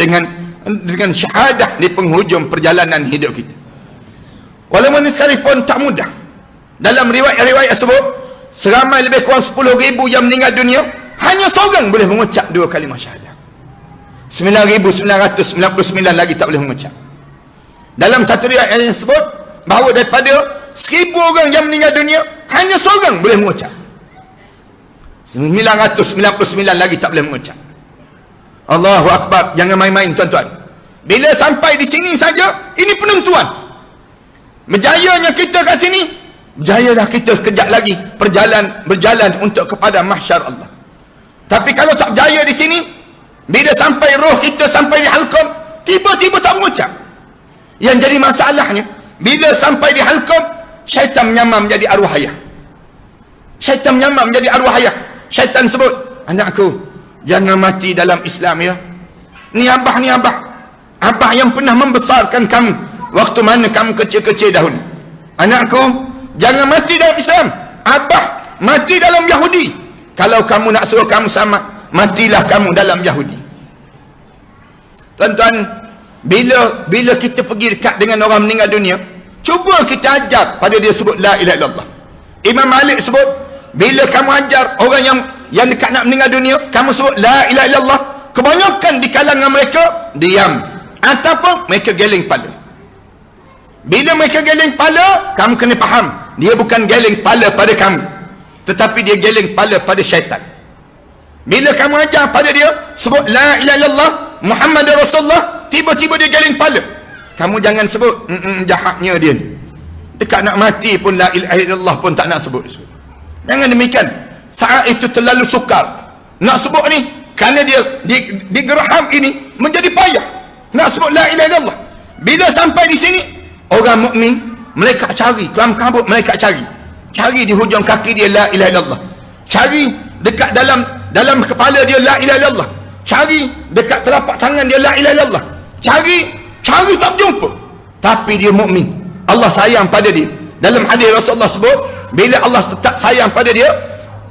Speaker 2: dengan syahadah di penghujung perjalanan hidup kita. Walaupun sekalipun tak mudah. Dalam riwayat-riwayat sebut, seramai lebih kurang 10,000 yang meninggal dunia, hanya seorang boleh mengucap 2 kalimah syahadah. 9,999 lagi tak boleh mengucap. Dalam satu riwayat yang sebut bahawa daripada 1,000 orang yang meninggal dunia, hanya seorang boleh mengucap. 999 lagi tak boleh mengucap. Allahu Akbar. Jangan main-main tuan-tuan. Bila sampai di sini saja, ini penentuan. Berjayanya kita kat sini, berjayalah kita sekejap lagi berjalan untuk kepada mahsyar Allah. Tapi kalau tak berjaya di sini, bila sampai roh kita sampai di halqum, tiba-tiba tak mengucap. Yang jadi masalahnya, bila sampai di halqum, syaitan menyamar menjadi arwah ayah. Syaitan menyamar menjadi arwah ayah. Syaitan sebut, anakku, jangan mati dalam Islam ya. Ni abah, ni abah. Abah yang pernah membesarkan kamu waktu mana kamu kecil-kecil dahulu. Anakku, jangan mati dalam Islam. Abah mati dalam Yahudi. Kalau kamu nak suruh kamu sama, matilah kamu dalam Yahudi. Tuan-tuan, bila kita pergi dekat dengan orang meninggal dunia, cuba kita ajar pada dia sebut la ilaha illallah. Imam Malik sebut, bila kamu ajar orang yang dekat nak meninggal dunia, kamu sebut la ilaha illallah, kebanyakan di kalangan mereka diam ataupun mereka geleng kepala. Bila mereka geleng kepala, kamu kena faham, dia bukan geleng kepala pada kamu, tetapi dia geleng kepala pada syaitan. Bila kamu ajar pada dia sebut la ilaha illallah Muhammad Rasulullah, tiba-tiba dia geleng kepala, kamu jangan sebut jahatnya dia ni, dekat nak mati pun la ilaha illallah pun tak nak sebut. Jangan demikian. Saat itu terlalu sukar nak sebut ni, kerana dia di geraham ini menjadi payah nak sebut la ilaha illallah. Bila sampai di sini, orang mukmin mereka cari kelam kabut, mereka cari di hujung kaki dia la ilaha illallah, cari dekat dalam kepala dia la ilaha illallah, cari dekat telapak tangan dia la ilaha illallah, cari tak jumpa. Tapi dia mukmin, Allah sayang pada dia. Dalam hadis Rasulullah sebut, bila Allah tetap sayang pada dia,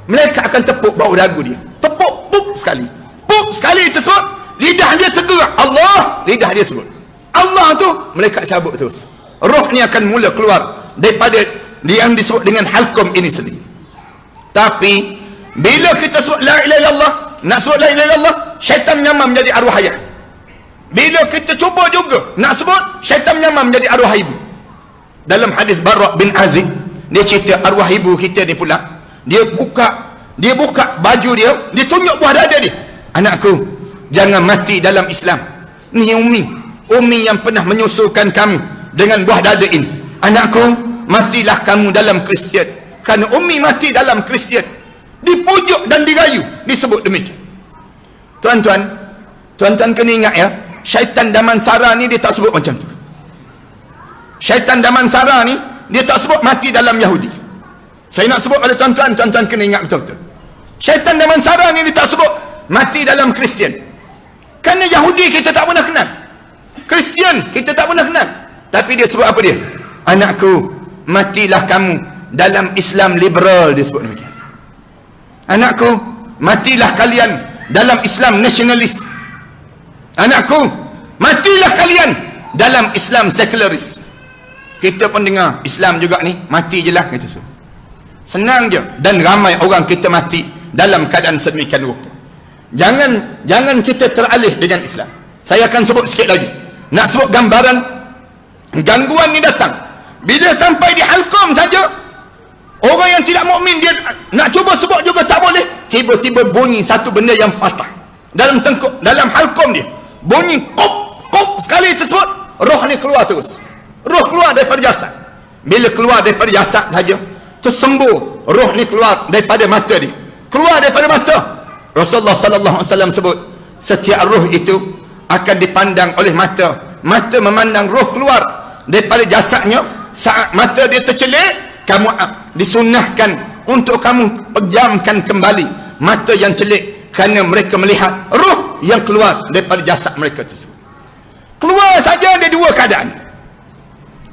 Speaker 2: mereka akan tepuk bau dagu dia, tepuk pup sekali tersebut, lidah dia tergerak, Allah, lidah dia sebut Allah tu, mereka cabut terus, roh ni akan mula keluar daripada yang disebut dengan halqum ini sendiri. Tapi bila kita sebut la ilaha illallah, nak sebut la ilaha illallah, syaitan menyamar menjadi arwah ayah. Bila kita cuba juga nak sebut, syaitan menyamar menjadi arwah ibu. Dalam hadis Bara' bin Azib, dia cerita arwah ibu kita ni pula, dia buka baju dia tunjuk buah dada dia. Anakku, jangan mati dalam Islam. Ni Umi yang pernah menyusukan kamu dengan buah dada ini. Anakku, matilah kamu dalam Kristian. Kerana Umi mati dalam Kristian, dipujuk dan dirayu, disebut demikian. Tuan-tuan kena ingat ya, syaitan Damansara ni dia tak sebut macam tu. Syaitan Damansara ni dia tak sebut mati dalam Yahudi. Saya nak sebut pada tuan-tuan kena ingat betul-betul. Syaitan Damansara ni dia tak sebut mati dalam Kristian. Kerana Yahudi kita tak pernah kenal, Kristian kita tak pernah kenal. Tapi dia sebut apa dia? Anakku, matilah kamu dalam Islam liberal, dia sebut demikian. Anakku, matilah kalian dalam Islam nasionalis. Anakku, matilah kalian dalam Islam sekularis. Kita pun dengar Islam juga ni, mati je lah kita sebut. Senang je, dan ramai orang kita mati dalam keadaan sedemikian rupa. Jangan kita teralih dengan Islam. Saya akan sebut sikit lagi, nak sebut gambaran gangguan ni datang bila sampai di halqum saja. Orang yang tidak mukmin dia nak cuba sebut juga tak boleh. Tiba-tiba bunyi satu benda yang patah dalam tengkuk, dalam halqum dia, bunyi kop sekali tersebut, roh ni keluar terus. Roh keluar daripada jasad. Bila keluar daripada jasad saja, tersembuh roh ni keluar daripada mata dia, keluar daripada mata. Rasulullah sallallahu alaihi wasallam sebut, setiap roh itu akan dipandang oleh mata memandang roh keluar daripada jasadnya. Saat mata dia tercelik, kamu disunnahkan untuk kamu pejamkan kembali mata yang celik, kerana mereka melihat roh yang keluar daripada jasad mereka tersebut. Keluar saja ada dua keadaan.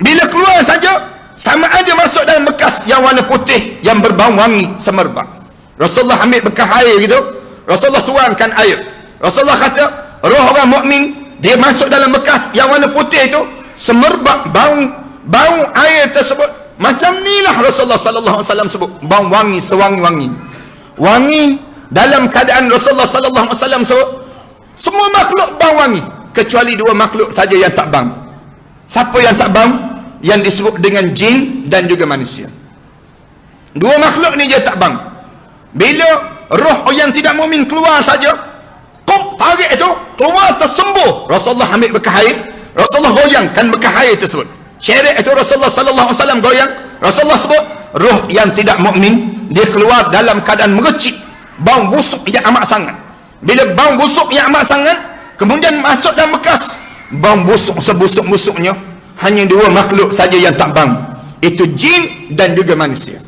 Speaker 2: Bila keluar saja, sama ada masuk dalam bekas yang warna putih yang berbau wangi semerbak. Rasulullah ambil bekas air gitu, Rasulullah tuangkan air. Rasulullah kata, roh orang mukmin dia masuk dalam bekas yang warna putih itu, semerbak bau air tersebut. Macam inilah Rasulullah sallallahu alaihi wasallam sebut, bau wangi sewangi-wangi. Wangi dalam keadaan Rasulullah sallallahu alaihi wasallam sebut, semua makhluk bau wangi kecuali dua makhluk saja yang tak bau. Siapa yang tak bau? Yang disebut dengan jin dan juga manusia. Dua makhluk ni dia tak bau. Bila roh yang tidak mukmin keluar saja, tarik itu keluar tersembuh. Rasulullah ambil bekas air, Rasulullah goyangkan bekas air tersebut. Syirik itu Rasulullah sallallahu alaihi wasallam goyang. Rasulullah sebut roh yang tidak mukmin dia keluar dalam keadaan mengecik, bau busuk yang amat sangat. Bila bau busuk yang amat sangat kemudian masuk dalam bekas, bau busuk sebusuk-busuknya, hanya dua makhluk saja yang tak bau, itu jin dan juga manusia.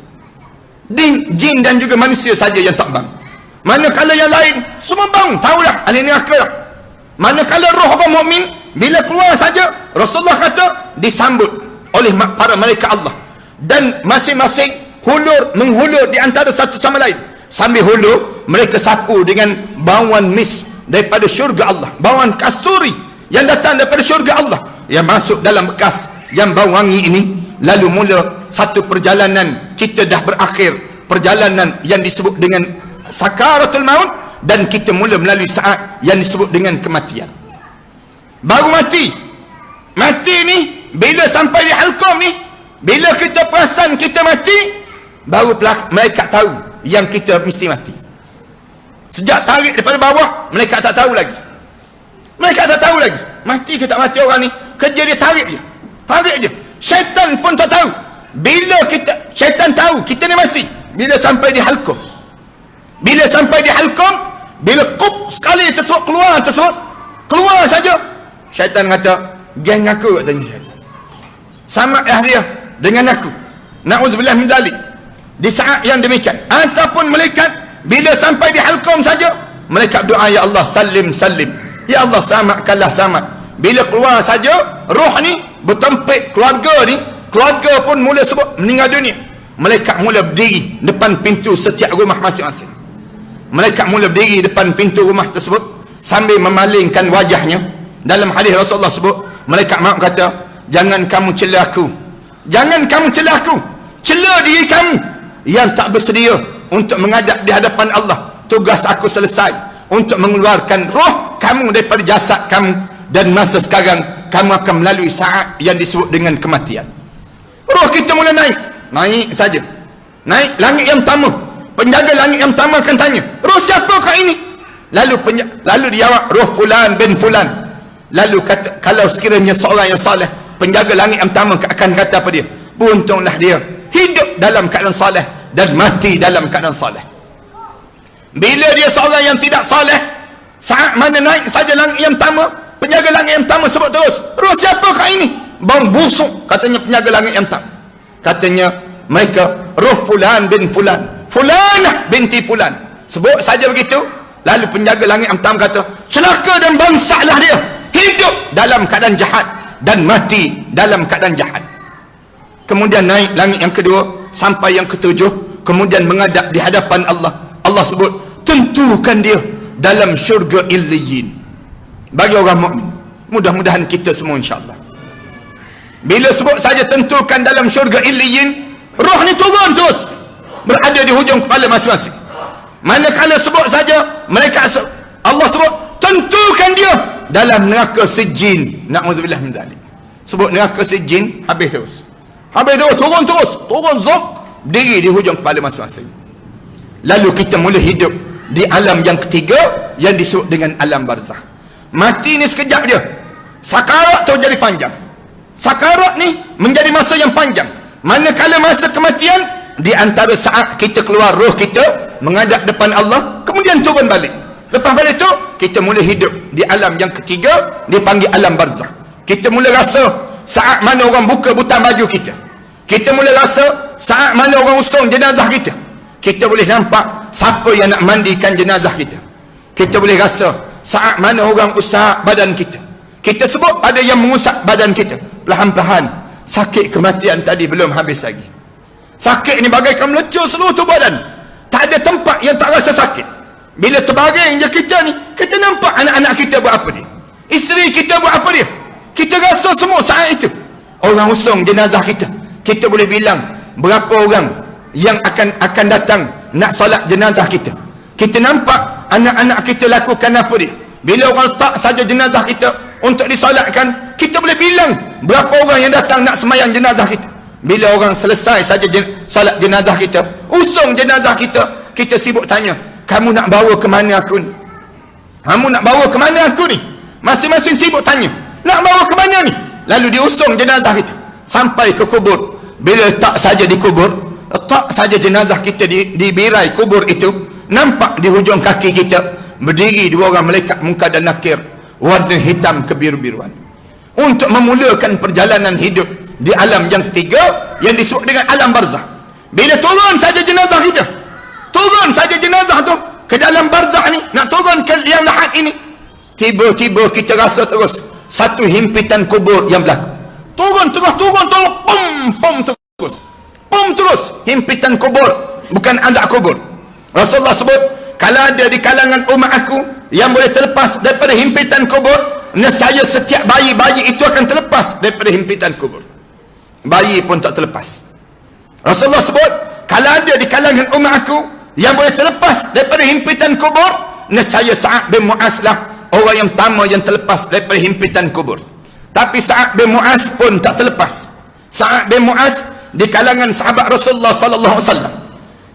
Speaker 2: Jin dan juga manusia saja yang tak bau. Manakala yang lain semua bau, tahulah ahli neraka lah. Manakala roh orang mukmin bila keluar saja, Rasulullah kata disambut oleh para malaikat Allah, dan masing-masing menghulur di antara satu sama lain. Sambil hulur mereka sapu dengan bauan mis daripada syurga Allah, bauan kasturi yang datang daripada syurga Allah yang masuk dalam bekas yang bau wangi ini. Lalu mula satu perjalanan, kita dah berakhir perjalanan yang disebut dengan sakaratul maut, dan kita mula melalui saat yang disebut dengan kematian. Baru mati ni bila sampai di halqum ni, bila kita perasan kita mati, baru malaikat tahu yang kita mesti mati. Sejak tarik daripada bawah, malaikat tak tahu lagi. Malaikat tak tahu lagi mati ke tak mati orang ni. Kerja dia tarik je. Syaitan pun tak tahu. Bila syaitan tahu kita ni mati bila sampai di halqum. Bila sampai di halqum, bila kup sekali keluar saja, syaitan kata, geng aku, katanya syaitan. Samalah dia dengan aku. Na'udzubillah min dzalik. Di saat yang demikian, ataupun malaikat bila sampai di halqum saja, malaikat doa, ya Allah salim, ya Allah selamatkanlah selamat. Bila keluar saja roh ni bertempik, keluarga pun mula sebut meninggal dunia. Malaikat mula berdiri depan pintu setiap rumah masing-masing. Malaikat mula berdiri depan pintu rumah tersebut sambil memalingkan wajahnya. Dalam hadis Rasulullah sebut, malaikat maut kata, jangan kamu cela aku, cela diri kamu yang tak bersedia untuk menghadap di hadapan Allah. Tugas aku selesai untuk mengeluarkan roh kamu daripada jasad kamu, dan masa sekarang kamu akan melalui saat yang disebut dengan kematian. Roh kita mula naik saja, naik langit yang pertama. Penjaga langit yang pertama akan tanya, roh siapakah ini? Lalu dia jawab, roh fulan bin fulan. Lalu kata, kalau sekiranya seorang yang saleh, penjaga langit yang pertama akan kata apa dia? Beruntunglah dia hidup dalam keadaan saleh dan mati dalam keadaan saleh. Bila dia seorang yang tidak saleh, saat mana naik saja langit yang pertama, penjaga langit yang pertama sebut terus, roh siapakah ini? Bau busuk, katanya penjaga langit yang pertama. Katanya mereka, roh fulan bin fulan, fulanah binti fulan. Sebut saja begitu. Lalu penjaga langit yang pertama kata, celaka dan bangsalah dia, hidup dalam keadaan jahat dan mati dalam keadaan jahat. Kemudian naik langit yang kedua sampai yang ketujuh, kemudian menghadap di hadapan Allah. Allah sebut, tentukan dia dalam syurga Illiyin. Bagi orang mukmin, mudah-mudahan kita semua insya-Allah. Bila sebut saja tentukan dalam syurga Illiyin, roh ni turun terus berada di hujung kepala masing-masing. Manakala sebut saja mereka, Allah sebut tentukan dia dalam neraka Sijjin. Na'udzubillah min dzalik. Sebut neraka Sijjin, habis terus turun zom, berdiri di hujung kepala masing-masing. Lalu kita mula hidup di alam yang ketiga yang disebut dengan alam barzah. Mati ni sekejap dia, sakarat tu jadi panjang. Sakarat ni menjadi masa yang panjang. Manakala masa kematian, di antara saat kita keluar roh kita menghadap depan Allah, kemudian turun balik. Lepas pada itu kita mula hidup di alam yang ketiga, dipanggil alam barzah. Kita mula rasa saat mana orang buka butang baju kita. Kita mula rasa saat mana orang usung jenazah kita. Kita boleh nampak siapa yang nak mandikan jenazah kita. Kita boleh rasa saat mana orang usap badan kita. Kita sebut ada yang mengusap badan kita. Perlahan-lahan sakit kematian tadi belum habis lagi. Sakit ni bagaikan melecur seluruh tubuh badan. Tak ada tempat yang tak rasa sakit. Bila terbaring je kita ni, kita nampak anak-anak kita buat apa dia, isteri kita buat apa dia. Kita rasa semua saat itu. Orang usung jenazah kita, kita boleh bilang berapa orang yang akan datang nak solat jenazah kita. Kita nampak anak-anak kita lakukan apa dia. Bila orang letak saja jenazah kita untuk disolatkan, kita boleh bilang berapa orang yang datang nak semayang jenazah kita. Bila orang selesai saja solat jenazah kita, usung jenazah kita, kita sibuk tanya, kamu nak bawa ke mana aku ni? Kamu nak bawa ke mana aku ni? Masing-masing sibuk tanya, nak bawa ke mana ni? Lalu diusung jenazah kita. sampai ke kubur. Bila letak saja di kubur, letak saja jenazah kita di birai kubur itu, nampak di hujung kaki kita berdiri dua orang malaikat munkar dan nakir, warna hitam kebiru-biruan, untuk memulakan perjalanan hidup di alam yang ketiga yang disebut dengan alam barzah. Bila turun saja jenazah kita, turun saja jenazah tu ke dalam barzah ni, nak turun ke yang lahat ini, tiba-tiba kita rasa terus satu himpitan kubur yang berlaku. Turun, pum terus himpitan kubur, bukan azab kubur. Rasulullah sebut, kalau ada di kalangan umat aku yang boleh terlepas daripada himpitan kubur, nescaya setiap bayi-bayi itu akan terlepas daripada himpitan kubur. Bayi pun tak terlepas. Rasulullah sebut, kalau ada di kalangan umat aku yang boleh terlepas daripada himpitan kubur, nescaya Sa'ad bin Mu'az lah orang yang pertama yang terlepas daripada himpitan kubur. Tapi Sa'ad bin Mu'az pun tak terlepas. Sa'ad bin Mu'az di kalangan sahabat Rasulullah sallallahu alaihi wasallam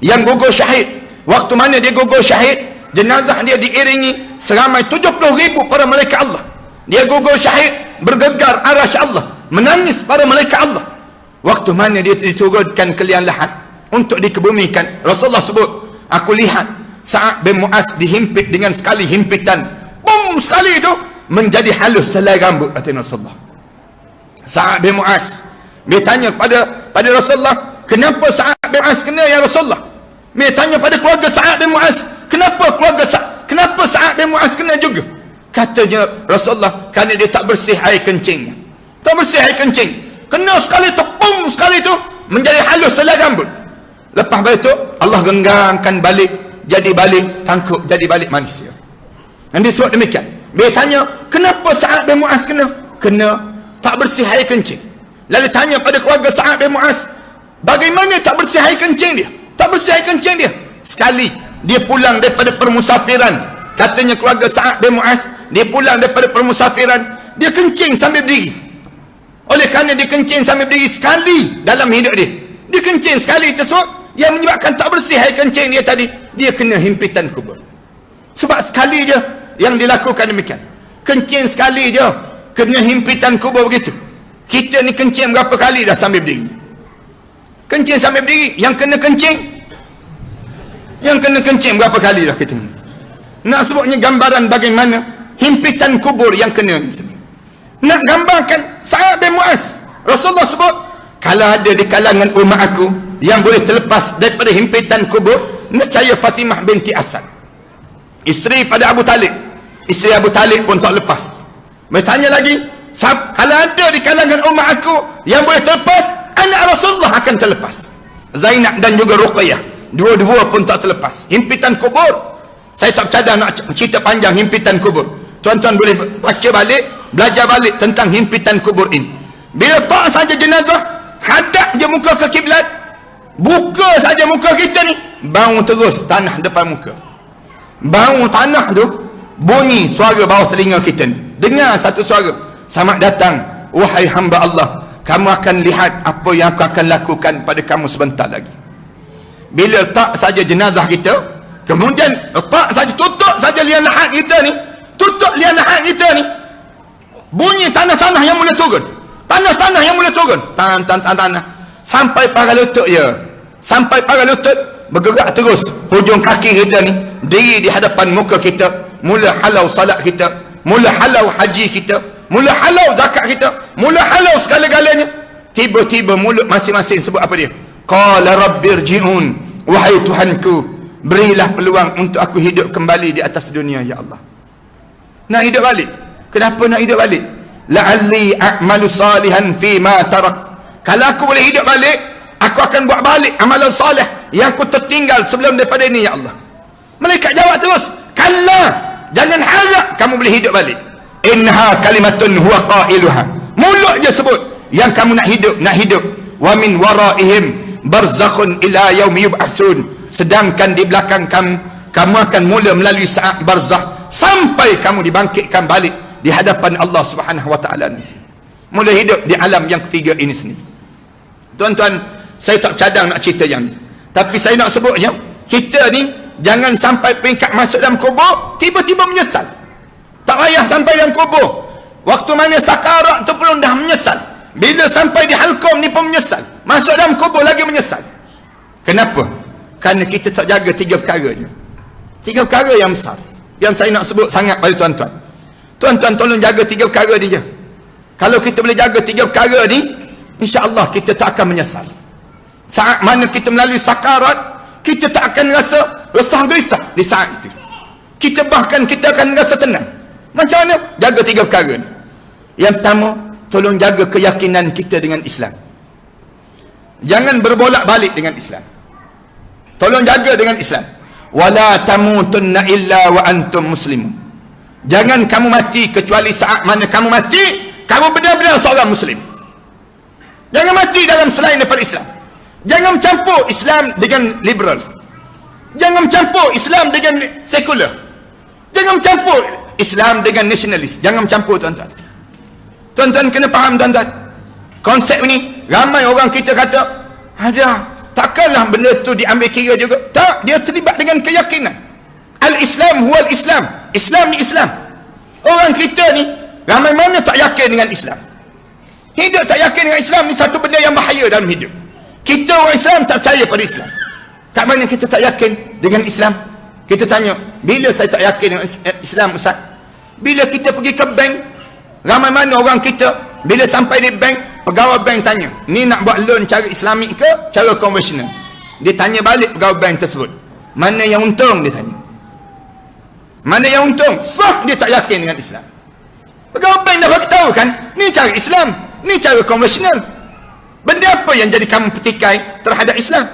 Speaker 2: yang gugur syahid. Waktu mana dia gugur syahid, jenazah dia diiringi seramai 70,000 para malaikat Allah. Dia gugur syahid, bergegar arasy Allah, menangis para malaikat Allah. Waktu mana dia diturunkan ke liang lahat untuk dikebumikan, Rasulullah sebut, aku lihat Sa'ad bin Mu'az dihimpit dengan sekali himpitan, bum sekali itu menjadi halus selai rambut, kata Rasulullah. Sa'ad bin Mu'az, dia tanya pada Rasulullah, kenapa Sa'ad bin Mu'az kena ya Rasulullah? Dia tanya pada keluarga Sa'ad bin Mu'az, kenapa Sa'ad bin Mu'az kena juga? Katanya Rasulullah, kerana dia tak bersih air kencingnya. Tak bersih air kencing, kena sekali tu, pum sekali tu menjadi halus selai rambut. Lepas itu Allah genggangkan balik, jadi balik tangkup, jadi balik manusia. Dan disebut demikian. Dia tanya, kenapa Sa'ad bin Mu'az kena tak bersih air kencing? Lalu tanya pada keluarga Sa'ad bin Mu'az, bagaimana tak bersih air kencing dia? Tak bersih air kencing dia. Sekali dia pulang daripada permusafiran, katanya keluarga Sa'ad bin Mu'az, dia pulang daripada permusafiran, dia kencing sambil berdiri. Oleh kerana dia kencing sambil berdiri sekali dalam hidup dia, dia kencing sekali tersebut yang menyebabkan tak bersih air kencing dia tadi, dia kena himpitan kubur. Sebab sekali je yang dilakukan demikian, kencing sekali je kena himpitan kubur begitu. Kita ni kencing berapa kali dah sambil berdiri? Kencing sambil berdiri, yang kena kencing berapa kali dah kita? Nak sebutnya gambaran bagaimana himpitan kubur yang kena ni. Nak gambarkan Sa'ad bin Mu'az, Rasulullah sebut, kalau ada di kalangan umat aku yang boleh terlepas daripada himpitan kubur, nescaya Fatimah binti Asad, isteri pada Abu Talib. Isteri Abu Talib pun tak lepas. Bertanya lagi, kalau ada di kalangan umat aku yang boleh terlepas, anak Rasulullah akan terlepas. Zainab dan juga Ruqayyah, dua-dua pun tak terlepas. Himpitan kubur, saya tak cadang nak cerita panjang himpitan kubur. Tuan-tuan boleh baca balik, belajar balik tentang himpitan kubur ini. Bila tak saja jenazah, hadap je muka ke kiblat, buka saja muka kita ni, bau terus tanah depan muka. Bau tanah tu, bunyi suara bawah telinga kita ni. Dengar satu suara, selamat datang wahai hamba Allah, kamu akan lihat apa yang aku akan lakukan pada kamu sebentar lagi. Bila letak saja jenazah kita, kemudian letak saja, tutup saja liang lahat kita ni, tutup liang lahat kita ni, bunyi tanah-tanah yang mula turun, tanah-tanah yang mula turun, tanah sampai para lutut ya, sampai para lutut bergerak terus. Hujung kaki kita ni diri di hadapan muka kita, mula halau salat kita, mula halau haji kita, mula halau zakat kita, mula halau segala-galanya. Tiba-tiba mulut masing-masing sebut apa dia? Qala rabbirji'un, wahai Tuhanku, berilah peluang untuk aku hidup kembali di atas dunia ya Allah. Nak hidup balik. Kenapa nak hidup balik? La'alli a'malu salihan fi ma tarak. Kalau aku boleh hidup balik, aku akan buat balik amalan salih yang aku tertinggal sebelum daripada ini ya Allah. Malaikat jawab terus, kalla, jangan harap kamu boleh hidup balik. Innaha kalimatun huwa qailuha, mulut je sebut yang kamu nak hidup. Wa min waraihim barzakhun ila yaumi yub'atsun, sedangkan di belakang kamu akan mula melalui saat barzakh sampai kamu dibangkitkan balik di hadapan Allah Subhanahu wa taala nanti. Mula hidup di alam yang ketiga ini sendiri. Tuan-tuan, saya tak cadang nak cerita yang ni, tapi saya nak sebutnya, kita ni jangan sampai peringkat masuk dalam kubur tiba-tiba menyesal. Tak payah sampai dalam kubur, waktu mana sakarat tu pun dah menyesal. Bila sampai di halqum ni pun menyesal. Masuk dalam kubur lagi menyesal. Kenapa? Kerana kita tak jaga 3 perkara je. 3 perkara yang besar, yang saya nak sebut sangat pada tuan-tuan. Tuan-tuan tolong jaga 3 perkara ni je. Kalau kita boleh jaga 3 perkara ni, insya-Allah kita tak akan menyesal. Saat mana kita melalui sakarat, kita tak akan rasa resah gerisah di saat itu. Kita akan rasa tenang. Macam mana? Jaga 3 perkara ni. Yang pertama, tolong jaga keyakinan kita dengan Islam. Jangan berbolak-balik dengan Islam. Tolong jaga dengan Islam. Wala tamutunna illa wa antum muslimun. Jangan kamu mati kecuali saat mana kamu mati, kamu benar-benar seorang muslim. Jangan mati dalam selain daripada Islam. Jangan campur Islam dengan liberal. Jangan campur Islam dengan sekular. Jangan campur Islam dengan nasionalis. Jangan campur, tuan-tuan. Tuan-tuan kena faham, tuan-tuan. Konsep ni, ramai orang kita kata, ada, takkanlah benda tu diambil kira juga. Tak, dia terlibat dengan keyakinan. Al-Islam huwal Islam. Islam ni Islam. Orang kita ni, ramai mana tak yakin dengan Islam. Hidup tak yakin dengan Islam ni satu benda yang bahaya dalam hidup. Kita orang Islam tak percaya pada Islam. Kat mana kita tak yakin dengan Islam? Kita tanya, bila saya tak yakin dengan Islam, Ustaz? Bila kita pergi ke bank, ramai mana orang kita, bila sampai di bank, pegawai bank tanya, ni nak buat loan cara Islamik ke cara konvensional? Dia tanya balik pegawai bank tersebut, mana yang untung? Dia tanya, mana yang untung? Sah dia tak yakin dengan Islam. Pegawai bank dah beritahu kan, ni cara Islam, ni cara konvensional. Benda apa yang jadi kamu petikai terhadap Islam?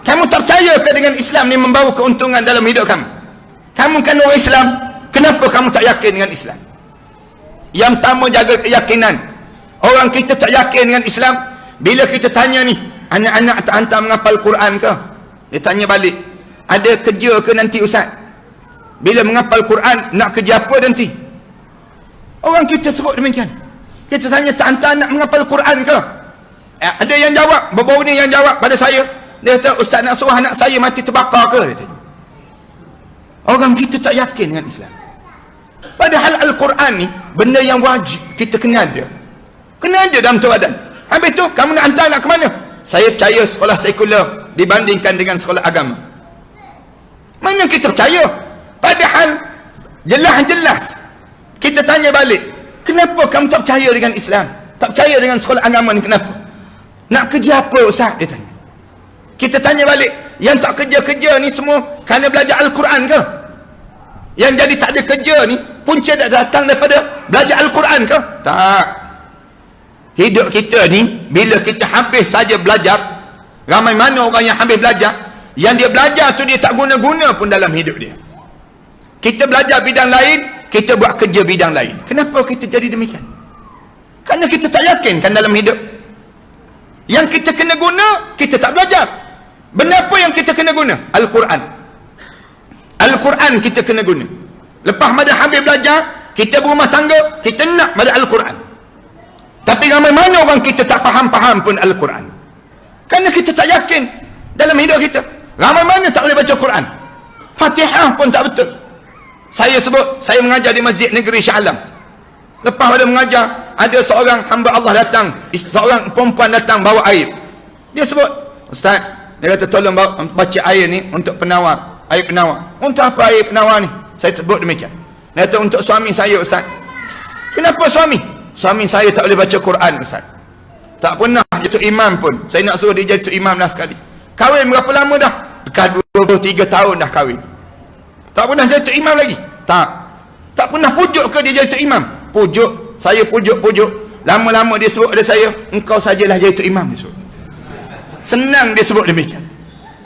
Speaker 2: Kamu tak percaya ke dengan Islam ni membawa keuntungan dalam hidup kamu? Kamu kan orang Islam, kenapa kamu tak yakin dengan Islam? Yang pertama, jaga keyakinan. Orang kita tak yakin dengan Islam. Bila kita tanya ni, anak-anak tak hantar menghafal Quran ke? Dia tanya balik, ada kerja ke nanti Ustaz? Bila menghafal Quran, nak kerja apa nanti? Orang kita sebut demikian. Kita tanya, tak hantar anak menghafal Quran ke? Ada yang jawab, baru-baru ni yang jawab pada saya. Dia kata, Ustaz nak suruh anak saya mati terbakar ke? Dia tanya. Orang kita tak yakin dengan Islam. Padahal Al-Quran ni benda yang wajib kita kena ada. Kena ada dalam badan. Habis tu kamu nak hantar anak ke mana? Saya percaya sekolah sekular dibandingkan dengan sekolah agama. Mana kita percaya? Padahal jelas-jelas kita tanya balik, kenapa kamu tak percaya dengan Islam? Tak percaya dengan sekolah agama ni, kenapa? Nak kerja apa Ustaz? Dia tanya. Kita tanya balik, yang tak kerja-kerja ni semua kerana belajar Al-Quran ke? Yang jadi tak ada kerja ni punca dah datang daripada belajar Al-Quran ke? Tak. Hidup kita ni, bila kita habis saja belajar, ramai mana orang yang habis belajar, yang dia belajar tu dia tak guna-guna pun dalam hidup dia. Kita belajar bidang lain, kita buat kerja bidang lain. Kenapa kita jadi demikian? Kerana kita tak yakin kan dalam hidup. Yang kita kena guna, kita tak belajar. Benda apa yang kita kena guna? Al-Quran. Al-Quran kita kena guna. Lepas pada habis belajar, kita berumah tangga, kita nak pada Al-Quran. Tapi ramai mana orang kita tak faham-faham pun Al-Quran. Kerana kita tak yakin dalam hidup kita. Ramai mana tak boleh baca Quran. Fatihah pun tak betul. Saya sebut, saya mengajar di Masjid Negeri Shah Alam. Lepas pada mengajar, ada seorang hamba Allah datang, seorang perempuan datang bawa air. Dia sebut, Ustaz, dia kata tolong baca air ni untuk penawar. Air penawar. Untuk apa air penawar ni? Saya sebut demikian. Dia kata untuk suami saya Ustaz. Kenapa suami? Suami saya tak boleh baca Quran Ustaz. Tak pernah jatuh imam pun. Saya nak suruh dia jatuh imam dah sekali. Kahwin berapa lama dah? Dekat 23 tahun dah kahwin. Tak pernah jatuh imam lagi? Tak. Tak pernah pujuk ke dia jatuh imam? Pujuk. Saya pujuk-pujuk. Lama-lama dia sebut pada saya, engkau sajalah jatuh imam, dia sebut. Senang dia sebut demikian.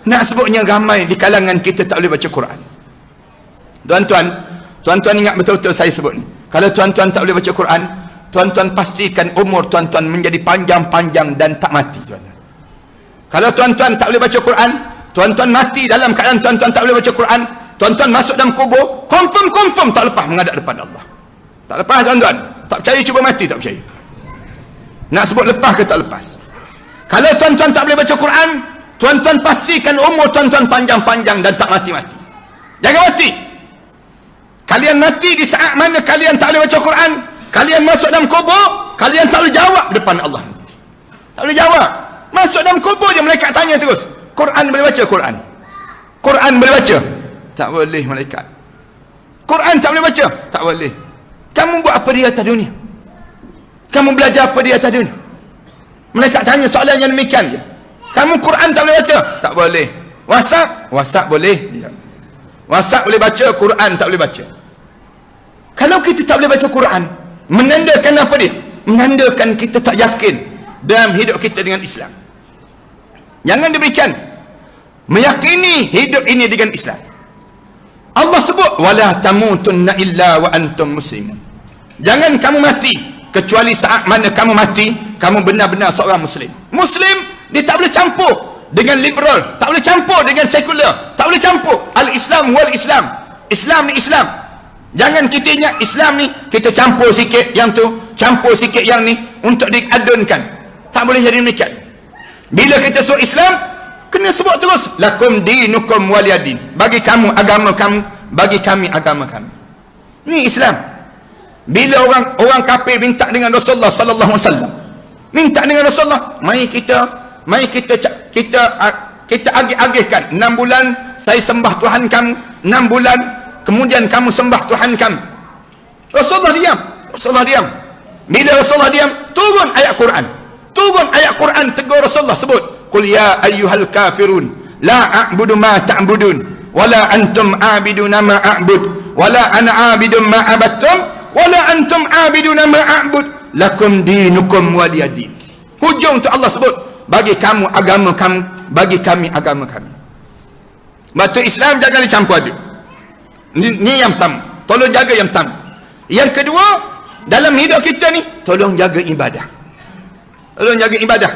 Speaker 2: Nak sebutnya ramai di kalangan kita tak boleh baca Quran. Tuan-tuan, tuan-tuan ingat betul-betul saya sebut ni. Kalau tuan-tuan tak boleh baca Quran, tuan-tuan pastikan umur tuan-tuan menjadi panjang-panjang dan tak mati, tuan-tuan. Kalau tuan-tuan tak boleh baca Quran, tuan-tuan mati dalam keadaan tuan-tuan tak boleh baca Quran, tuan-tuan masuk dalam kubur, confirm tak lepas menghadap depan Allah. Tak lepas, tuan-tuan. Tak percaya cuba mati, tak percaya. Nak sebut lepas ke tak lepas? Kalau tuan-tuan tak boleh baca Quran, tuan-tuan pastikan umur tuan-tuan panjang-panjang dan tak mati-mati. Jangan mati. Kalian mati di saat mana kalian tak boleh baca Quran, kalian masuk dalam kubur, kalian tak boleh jawab depan Allah. Tak boleh jawab. Masuk dalam kubur je malaikat tanya terus. Quran boleh baca? Quran. Quran boleh baca? Tak boleh malaikat. Quran tak boleh baca? Tak boleh. Kamu buat apa di atas dunia? Kamu belajar apa di atas dunia? Malaikat tanya soalan yang demikian je. Kamu Quran tak boleh baca? Tak boleh. WhatsApp? WhatsApp boleh. WhatsApp boleh baca, Quran tak boleh baca. Kalau kita tak boleh baca Quran, menandakan apa dia? Menandakan kita tak yakin dalam hidup kita dengan Islam. Jangan demikian. Meyakini hidup ini dengan Islam. Allah sebut wala tamutunna illa wa antum muslimun. Jangan kamu mati kecuali saat mana kamu mati kamu benar-benar seorang muslim. Muslim dia tak boleh campur dengan liberal, tak boleh campur dengan sekular, tak boleh campur al-Islam wal Islam. Islam ni Islam. Jangan kita ingat Islam ni kita campur sikit yang tu, campur sikit yang ni untuk diadunkan. Tak boleh jadi demikian. Bila kita sebut Islam, kena sebut terus lakum dinukum waliyadin. Bagi kamu agama kamu, bagi kami agama kami. Ni Islam. Bila orang kafir minta dengan Rasulullah sallallahu alaihi wasallam, minta dengan Rasulullah, mari kita agih-agihkan 6 bulan saya sembah Tuhan kamu, 6 bulan kemudian kamu sembah Tuhan kamu. Rasulullah diam. Bila Rasulullah diam, turun ayat Quran. Tegur Rasulullah sebut qul ya ayyuhal kafirun la a'budu ma ta'budun wala antum a'biduna ma a'bud wala ana a'bidun ma abattum wala antum a'biduna ma a'bud lakum dinukum waliyadin. Hujung tu Allah sebut bagi kamu agama kamu, bagi kami agama kami. Batu Islam jangan dicampur aduk. Ni yang pertama, tolong jaga yang pertama. Yang kedua, dalam hidup kita ni tolong jaga ibadah. Tolong jaga ibadah.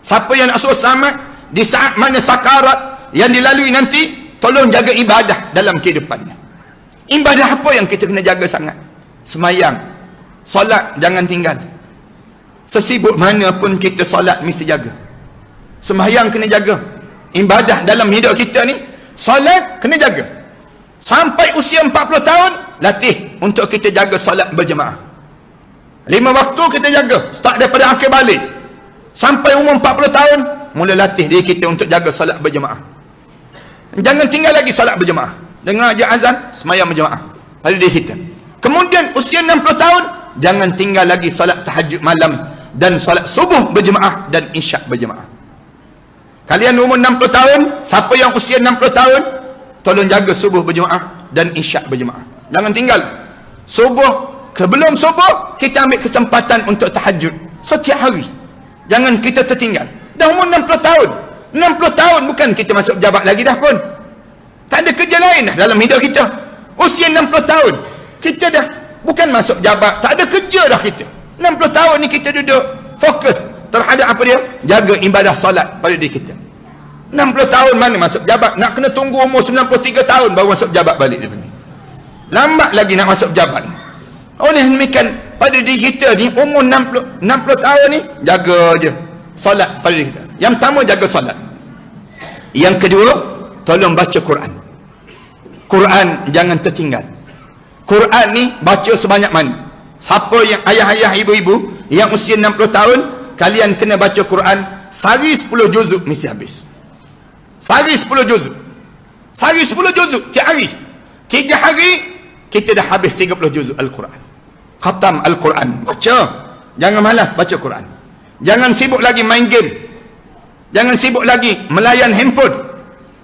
Speaker 2: Siapa yang nak suruh selamat di saat mana sakarat yang dilalui nanti, tolong jaga ibadah dalam kehidupannya. Ibadah apa yang kita kena jaga sangat? Semayang, solat jangan tinggal. Sesibuk mana pun kita solat mesti jaga. Semayang kena jaga. Ibadah dalam hidup kita ni, solat kena jaga. Sampai usia 40 tahun, latih untuk kita jaga solat berjemaah. 5 waktu kita jaga, start daripada akhir balik. Sampai umur 40 tahun, mula latih diri kita untuk jaga solat berjemaah. Jangan tinggal lagi solat berjemaah. Dengar aja azan, semayang berjemaah pada diri kita. Kemudian usia 60 tahun, jangan tinggal lagi solat tahajud malam dan solat subuh berjemaah dan isyak berjemaah. Kalian umur 60 tahun, siapa yang usia 60 tahun, tolong jaga subuh berjemaah dan isyak berjemaah. Jangan tinggal. Subuh, sebelum subuh, kita ambil kesempatan untuk tahajud setiap hari. Jangan kita tertinggal. Dah umur 60 tahun. 60 tahun bukan kita masuk pejabat lagi dah pun. Tak ada kerja lain dah dalam hidup kita. Usia 60 tahun. Kita dah bukan masuk pejabat. Tak ada kerja dah kita. 60 tahun ni kita duduk fokus terhadap apa dia? Jaga ibadah solat pada diri kita. 60 tahun mana masuk pejabat? Nak kena tunggu umur 93 tahun baru masuk pejabat balik dia punya. Lambat lagi nak masuk pejabat. Oleh demikian pada diri kita ni umur 60 tahun ni jaga je solat pada diri kita. Yang pertama jaga solat. Yang kedua tolong baca Quran. Quran jangan tertinggal. Quran ni baca sebanyak mana. Siapa yang ayah-ayah ibu-ibu yang usia 60 tahun, kalian kena baca Quran sehari 10 juzuk mesti habis. Sehari 10 juzuk. Sehari 10 juzuk tiap hari. 3 hari kita dah habis 30 juzuk Al-Quran. Khatam Al-Quran. Baca. Jangan malas baca Quran. Jangan sibuk lagi main game. Jangan sibuk lagi melayan handphone.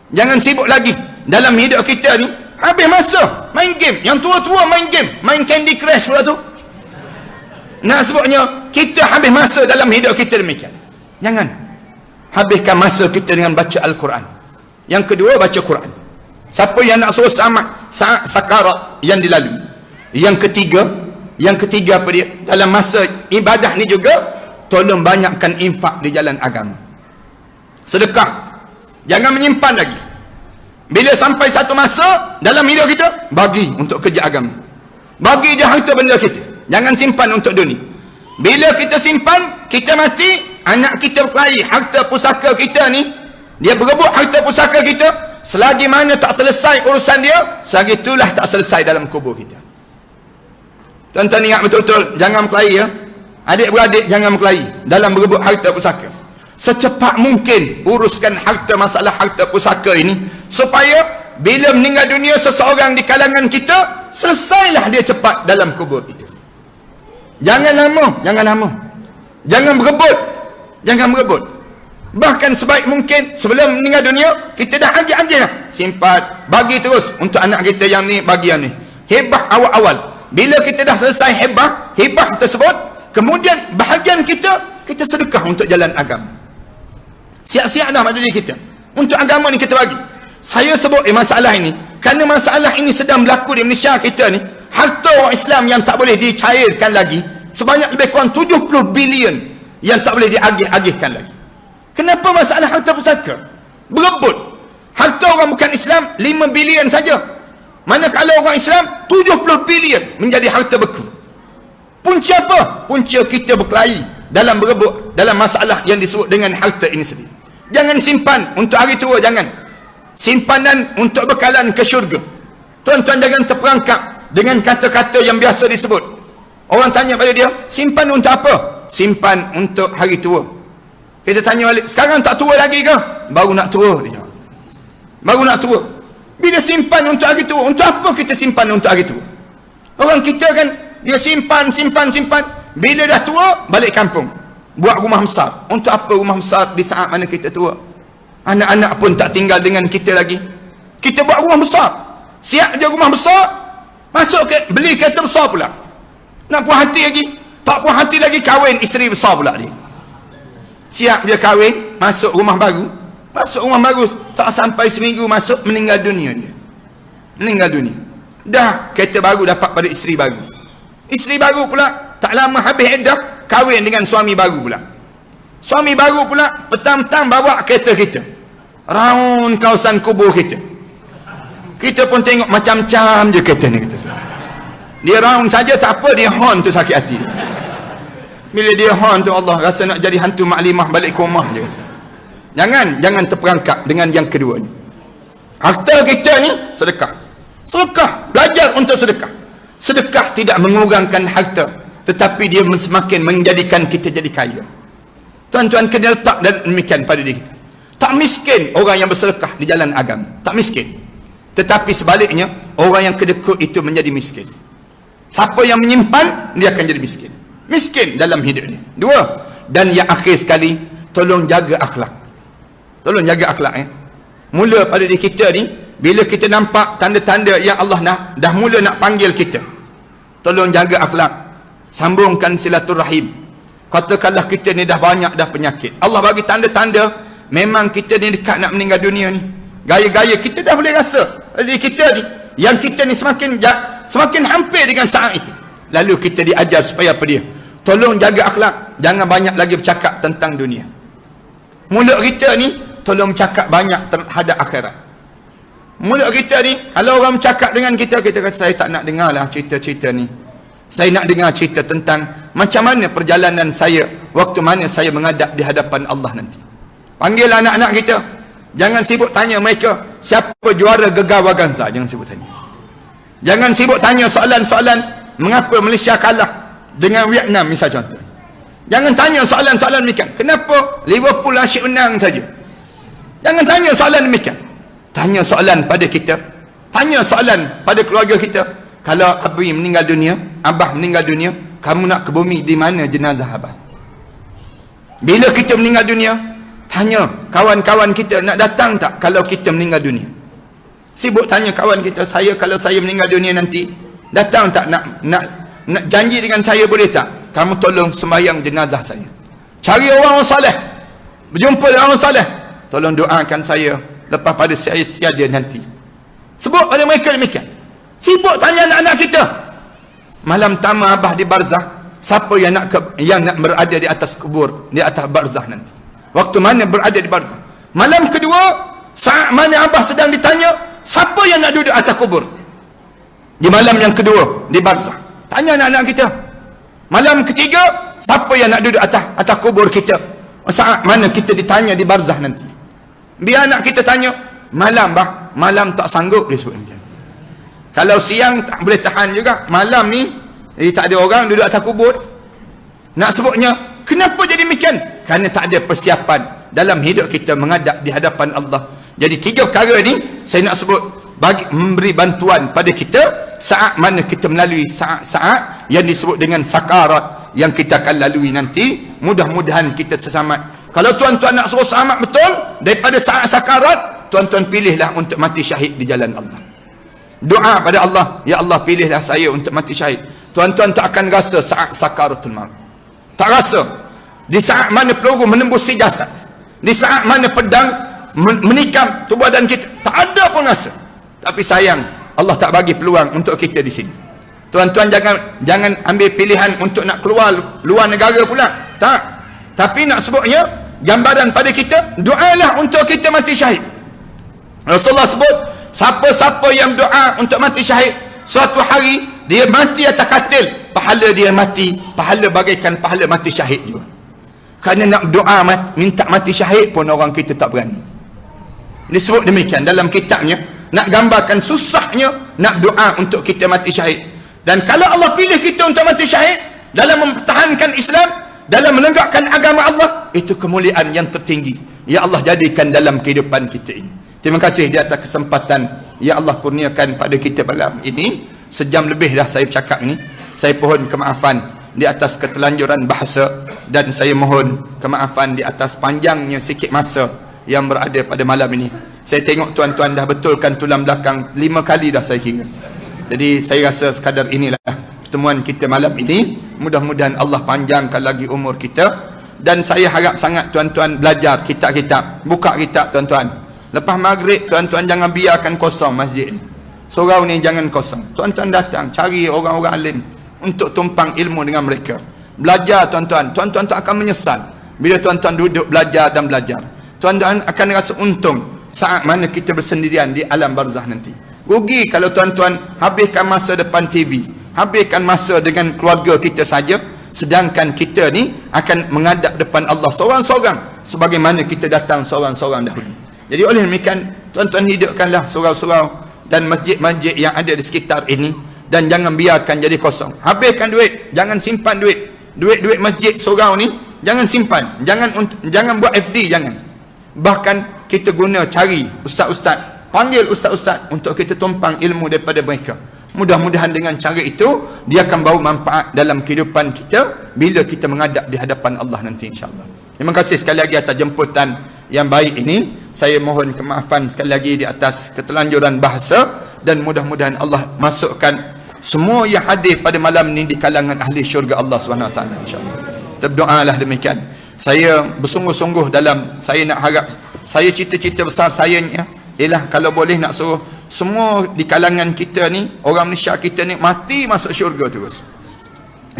Speaker 2: Jangan sibuk lagi dalam hidup kita ni. Habis masa main game. Yang tua-tua main game. Main Candy Crush pula tu. Nak sebutnya kita habis masa dalam hidup kita demikian. Jangan. Habiskan masa kita dengan baca Al-Quran. Yang kedua baca Quran. Siapa yang nak suruh selamat saat sakarat yang dilalui. Yang ketiga apa dia? Dalam masa ibadah ni juga tolong banyakkan infak di jalan agama. Sedekah. Jangan menyimpan lagi. Bila sampai satu masa dalam hidup kita, bagi untuk kerja agama. Bagi je harta benda kita. Jangan simpan untuk dunia. Bila kita simpan, kita mati, anak kita berkelahi harta pusaka kita ni, dia berebut harta pusaka kita, selagi mana tak selesai urusan dia, selagi itulah tak selesai dalam kubur kita. Tuan-tuan ingat betul-betul, jangan berkelahi ya. Adik-beradik jangan berkelahi dalam berebut harta pusaka. Secepat mungkin uruskan masalah harta pusaka ini, supaya bila meninggal dunia seseorang di kalangan kita, selesailah dia cepat dalam kubur itu. Jangan lama. Jangan berebut. Bahkan sebaik mungkin sebelum meninggal dunia, kita dah agih-agih lah. Simpan, bagi terus untuk anak kita yang ni, bagi yang ni. Hebah awal-awal. Bila kita dah selesai hebah tersebut, kemudian bahagian kita sedekah untuk jalan agama. Siap-siap dah pada diri kita. Untuk agama ni kita bagi. Saya sebut masalah ini, kerana masalah ini sedang berlaku di Malaysia kita ni. Harta orang Islam yang tak boleh dicairkan lagi, sebanyak lebih kurang 70 bilion yang tak boleh diagih-agihkan lagi. Kenapa masalah harta pusaka? Berebut. Harta orang bukan Islam 5 bilion saja. Manakala orang Islam 70 bilion menjadi harta beku. Punca apa? Punca kita berkelahi dalam berebut dalam masalah yang disebut dengan harta ini sendiri. Jangan simpan untuk hari tua, jangan. Simpanan untuk bekalan ke syurga. Tuan-tuan jangan terperangkap dengan kata-kata yang biasa disebut. Orang tanya pada dia, simpan untuk apa? Simpan untuk hari tua. Kita tanya balik, sekarang tak tua lagi ke? Baru nak tua dia. Baru nak tua. Bila simpan untuk hari tua, untuk apa kita simpan untuk hari tua? Orang kita kan, dia simpan. Bila dah tua, balik kampung. Buat rumah besar. Untuk apa rumah besar di saat mana kita tua? Anak-anak pun tak tinggal dengan kita lagi. Kita buat rumah besar. Siap je rumah besar, masuk ke, beli kereta besar pula. Nak puas hati lagi. Tak puas hati lagi, kahwin isteri besar pula dia. Siap dia kahwin, masuk rumah baru. Tak sampai seminggu masuk, meninggal dunia dia. Dah kereta baru dapat pada isteri baru. Isteri baru pula tak lama habis iddah, kahwin dengan suami baru pula. Suami baru pula petang-petang bawa kereta kita round kawasan kubur kita. Kita pun tengok macam-macam je kereta ni, kita dia round saja tak apa, dia horn tu sakit hati. Bila dia horn tu, Allah rasa nak jadi hantu maklimah balik ke rumah je. Jangan terperangkap dengan yang kedua ni. Harta kita ni sedekah, belajar untuk sedekah. Sedekah tidak mengurangkan harta, tetapi dia semakin menjadikan kita jadi kaya. Tuan-tuan kena letak dan demikian pada diri kita. Tak miskin orang yang bersedekah di jalan agama, tak miskin. Tetapi sebaliknya, orang yang kedekut itu menjadi miskin. Siapa yang menyimpan, dia akan jadi miskin. Miskin dalam hidup dia. Dua, dan yang akhir sekali, tolong jaga akhlak. Mula pada diri kita ni, bila kita nampak tanda-tanda yang Allah dah mula nak panggil kita, tolong jaga akhlak. Sambungkan silaturahim. Katakanlah kita ni dah banyak dah penyakit, Allah bagi tanda-tanda memang kita ni dekat nak meninggal dunia ni. Gaya-gaya kita dah boleh rasa diri kita ni, yang kita ni semakin hampir dengan saat itu. Lalu kita diajar supaya apa dia? Tolong jaga akhlak. Jangan banyak lagi bercakap tentang dunia. Mulut kita ni tolong bercakap banyak terhadap akhirat. Mulut kita ni, kalau orang bercakap dengan kita, kita kata, saya tak nak dengar lah cerita-cerita ni. Saya nak dengar cerita tentang macam mana perjalanan saya, waktu mana saya menghadap di hadapan Allah nanti. Panggil anak-anak kita. Jangan sibuk tanya mereka siapa juara Gegar Waganza. Jangan sibuk tanya. Jangan sibuk tanya soalan-soalan mengapa Malaysia kalah dengan Vietnam misal contoh. Jangan tanya soalan-soalan demikian. Kenapa Liverpool asyik menang saja? Jangan tanya soalan demikian. Tanya soalan pada kita. Tanya soalan pada keluarga kita. Kalau Abi meninggal dunia, Abah meninggal dunia, kamu nak ke bumi di mana jenazah Abah? Bila kita meninggal dunia, tanya kawan-kawan kita nak datang tak kalau kita meninggal dunia. Sibuk tanya kawan kita, kalau saya meninggal dunia nanti, datang tak, nak janji dengan saya boleh tak? Kamu tolong sembahyang jenazah saya. Cari orang soleh, berjumpa dengan orang soleh, tolong doakan saya lepas pada saya tiada nanti. Sebut pada mereka demikian. Sibuk tanya anak-anak kita. Malam pertama Abah di barzah, siapa yang nak berada di atas kubur, di atas barzah nanti? Waktu mana berada di barzah? Malam kedua, saat mana Abah sedang ditanya, siapa yang nak duduk atas kubur? Di malam yang kedua di barzah. Tanya anak-anak kita. Malam ketiga, siapa yang nak duduk atas kubur kita? Saat mana kita ditanya di barzah nanti? Biar anak kita tanya, malam bah, malam tak sanggup dia sebut. Kalau siang tak boleh tahan juga, malam ni Jadi tak ada orang duduk atas kubur. Nak sebutnya, kenapa jadi demikian? Kerana tak ada persiapan dalam hidup kita menghadap di hadapan Allah. Jadi 3 perkara ni saya nak sebut bagi memberi bantuan pada kita saat mana kita melalui saat-saat yang disebut dengan sakarat yang kita akan lalui nanti. Mudah-mudahan kita selamat. Kalau tuan-tuan nak suruh selamat betul daripada saat sakarat, tuan-tuan pilihlah untuk mati syahid di jalan Allah. Doa pada Allah, ya Allah pilihlah saya untuk mati syahid. Tuan-tuan tak akan rasa saat sakaratul maut. Tak rasa. Di saat mana peluru menembus si jasad, di saat mana pedang menikam tubuh badan kita, tak ada pun rasa. Tapi sayang, Allah tak bagi peluang untuk kita di sini. Tuan-tuan jangan ambil pilihan untuk nak keluar luar negara pula. Tak. Tapi nak sebutnya gambaran pada kita, doalah untuk kita mati syahid. Rasulullah sebut, siapa-siapa yang doa untuk mati syahid, suatu hari dia mati atas katil, pahala dia mati, pahala bagaikan pahala mati syahid juga. Kerana nak doa minta mati syahid pun orang kita tak berani. Disebut demikian dalam kitabnya, nak gambarkan susahnya nak doa untuk kita mati syahid. Dan kalau Allah pilih kita untuk mati syahid dalam mempertahankan Islam, dalam menegakkan agama Allah, itu kemuliaan yang tertinggi ya Allah jadikan dalam kehidupan kita ini. Terima kasih di atas kesempatan ya Allah kurniakan pada kita malam ini. Sejam lebih dah saya bercakap ni. Saya pohon kemaafan di atas ketelanjuran bahasa, dan saya mohon kemaafan di atas panjangnya sikit masa yang berada pada malam ini. Saya tengok tuan-tuan dah betulkan tulang belakang 5 kali dah saya kira. Jadi saya rasa sekadar inilah pertemuan kita malam ini. Mudah-mudahan Allah panjangkan lagi umur kita, dan saya harap sangat tuan-tuan belajar kitab-kitab. Buka kitab tuan-tuan. Lepas maghrib tuan-tuan jangan biarkan kosong masjid ni. Surau ni jangan kosong. Tuan-tuan datang cari orang-orang alim untuk tumpang ilmu dengan mereka. Belajar tuan-tuan. Tuan-tuan tak akan menyesal bila tuan-tuan duduk belajar dan belajar. Tuan-tuan akan rasa untung saat mana kita bersendirian di alam barzah nanti. Rugi kalau tuan-tuan habiskan masa depan TV, habiskan masa dengan keluarga kita saja, sedangkan kita ni akan menghadap depan Allah seorang-seorang sebagaimana kita datang seorang-seorang dahulu. Jadi oleh demikian, tuan-tuan hidupkanlah surau-surau dan masjid-masjid yang ada di sekitar ini, dan jangan biarkan jadi kosong. Habiskan duit, jangan simpan duit. Duit-duit masjid surau ni jangan simpan, jangan buat FD, jangan. Bahkan kita guna cari ustaz-ustaz, panggil ustaz-ustaz untuk kita tumpang ilmu daripada mereka. Mudah-mudahan dengan cara itu dia akan bawa manfaat dalam kehidupan kita bila kita menghadap di hadapan Allah nanti insya-Allah. Terima kasih sekali lagi atas jemputan yang baik ini. Saya mohon kemaafan sekali lagi di atas ketelanjuran bahasa, dan mudah-mudahan Allah masukkan semua yang hadir pada malam ini di kalangan ahli syurga Allah SWT insya-Allah. Berdoalah demikian. Saya bersungguh-sungguh dalam, saya nak harap, saya cita-cita besar saya ni ialah kalau boleh nak suruh semua di kalangan kita ni, orang Malaysia kita ni mati masuk syurga terus.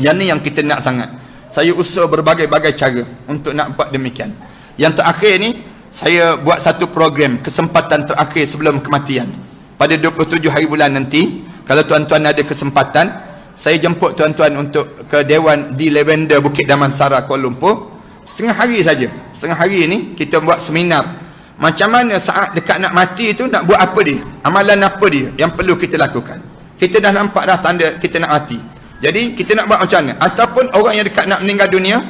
Speaker 2: Yang ni yang kita nak sangat. Saya usaha berbagai-bagai cara untuk nak buat demikian. Yang terakhir ni, saya buat satu program kesempatan terakhir sebelum kematian. Pada 27 hari bulan nanti, kalau tuan-tuan ada kesempatan, saya jemput tuan-tuan untuk ke Dewan di Lavender Bukit Damansara Kuala Lumpur. Setengah hari saja. Setengah hari ni kita buat seminar. Macam mana saat dekat nak mati itu nak buat apa dia? Amalan apa dia yang perlu kita lakukan? Kita dah nampak dah tanda kita nak mati. Jadi kita nak buat macam mana? Ataupun orang yang dekat nak meninggal dunia,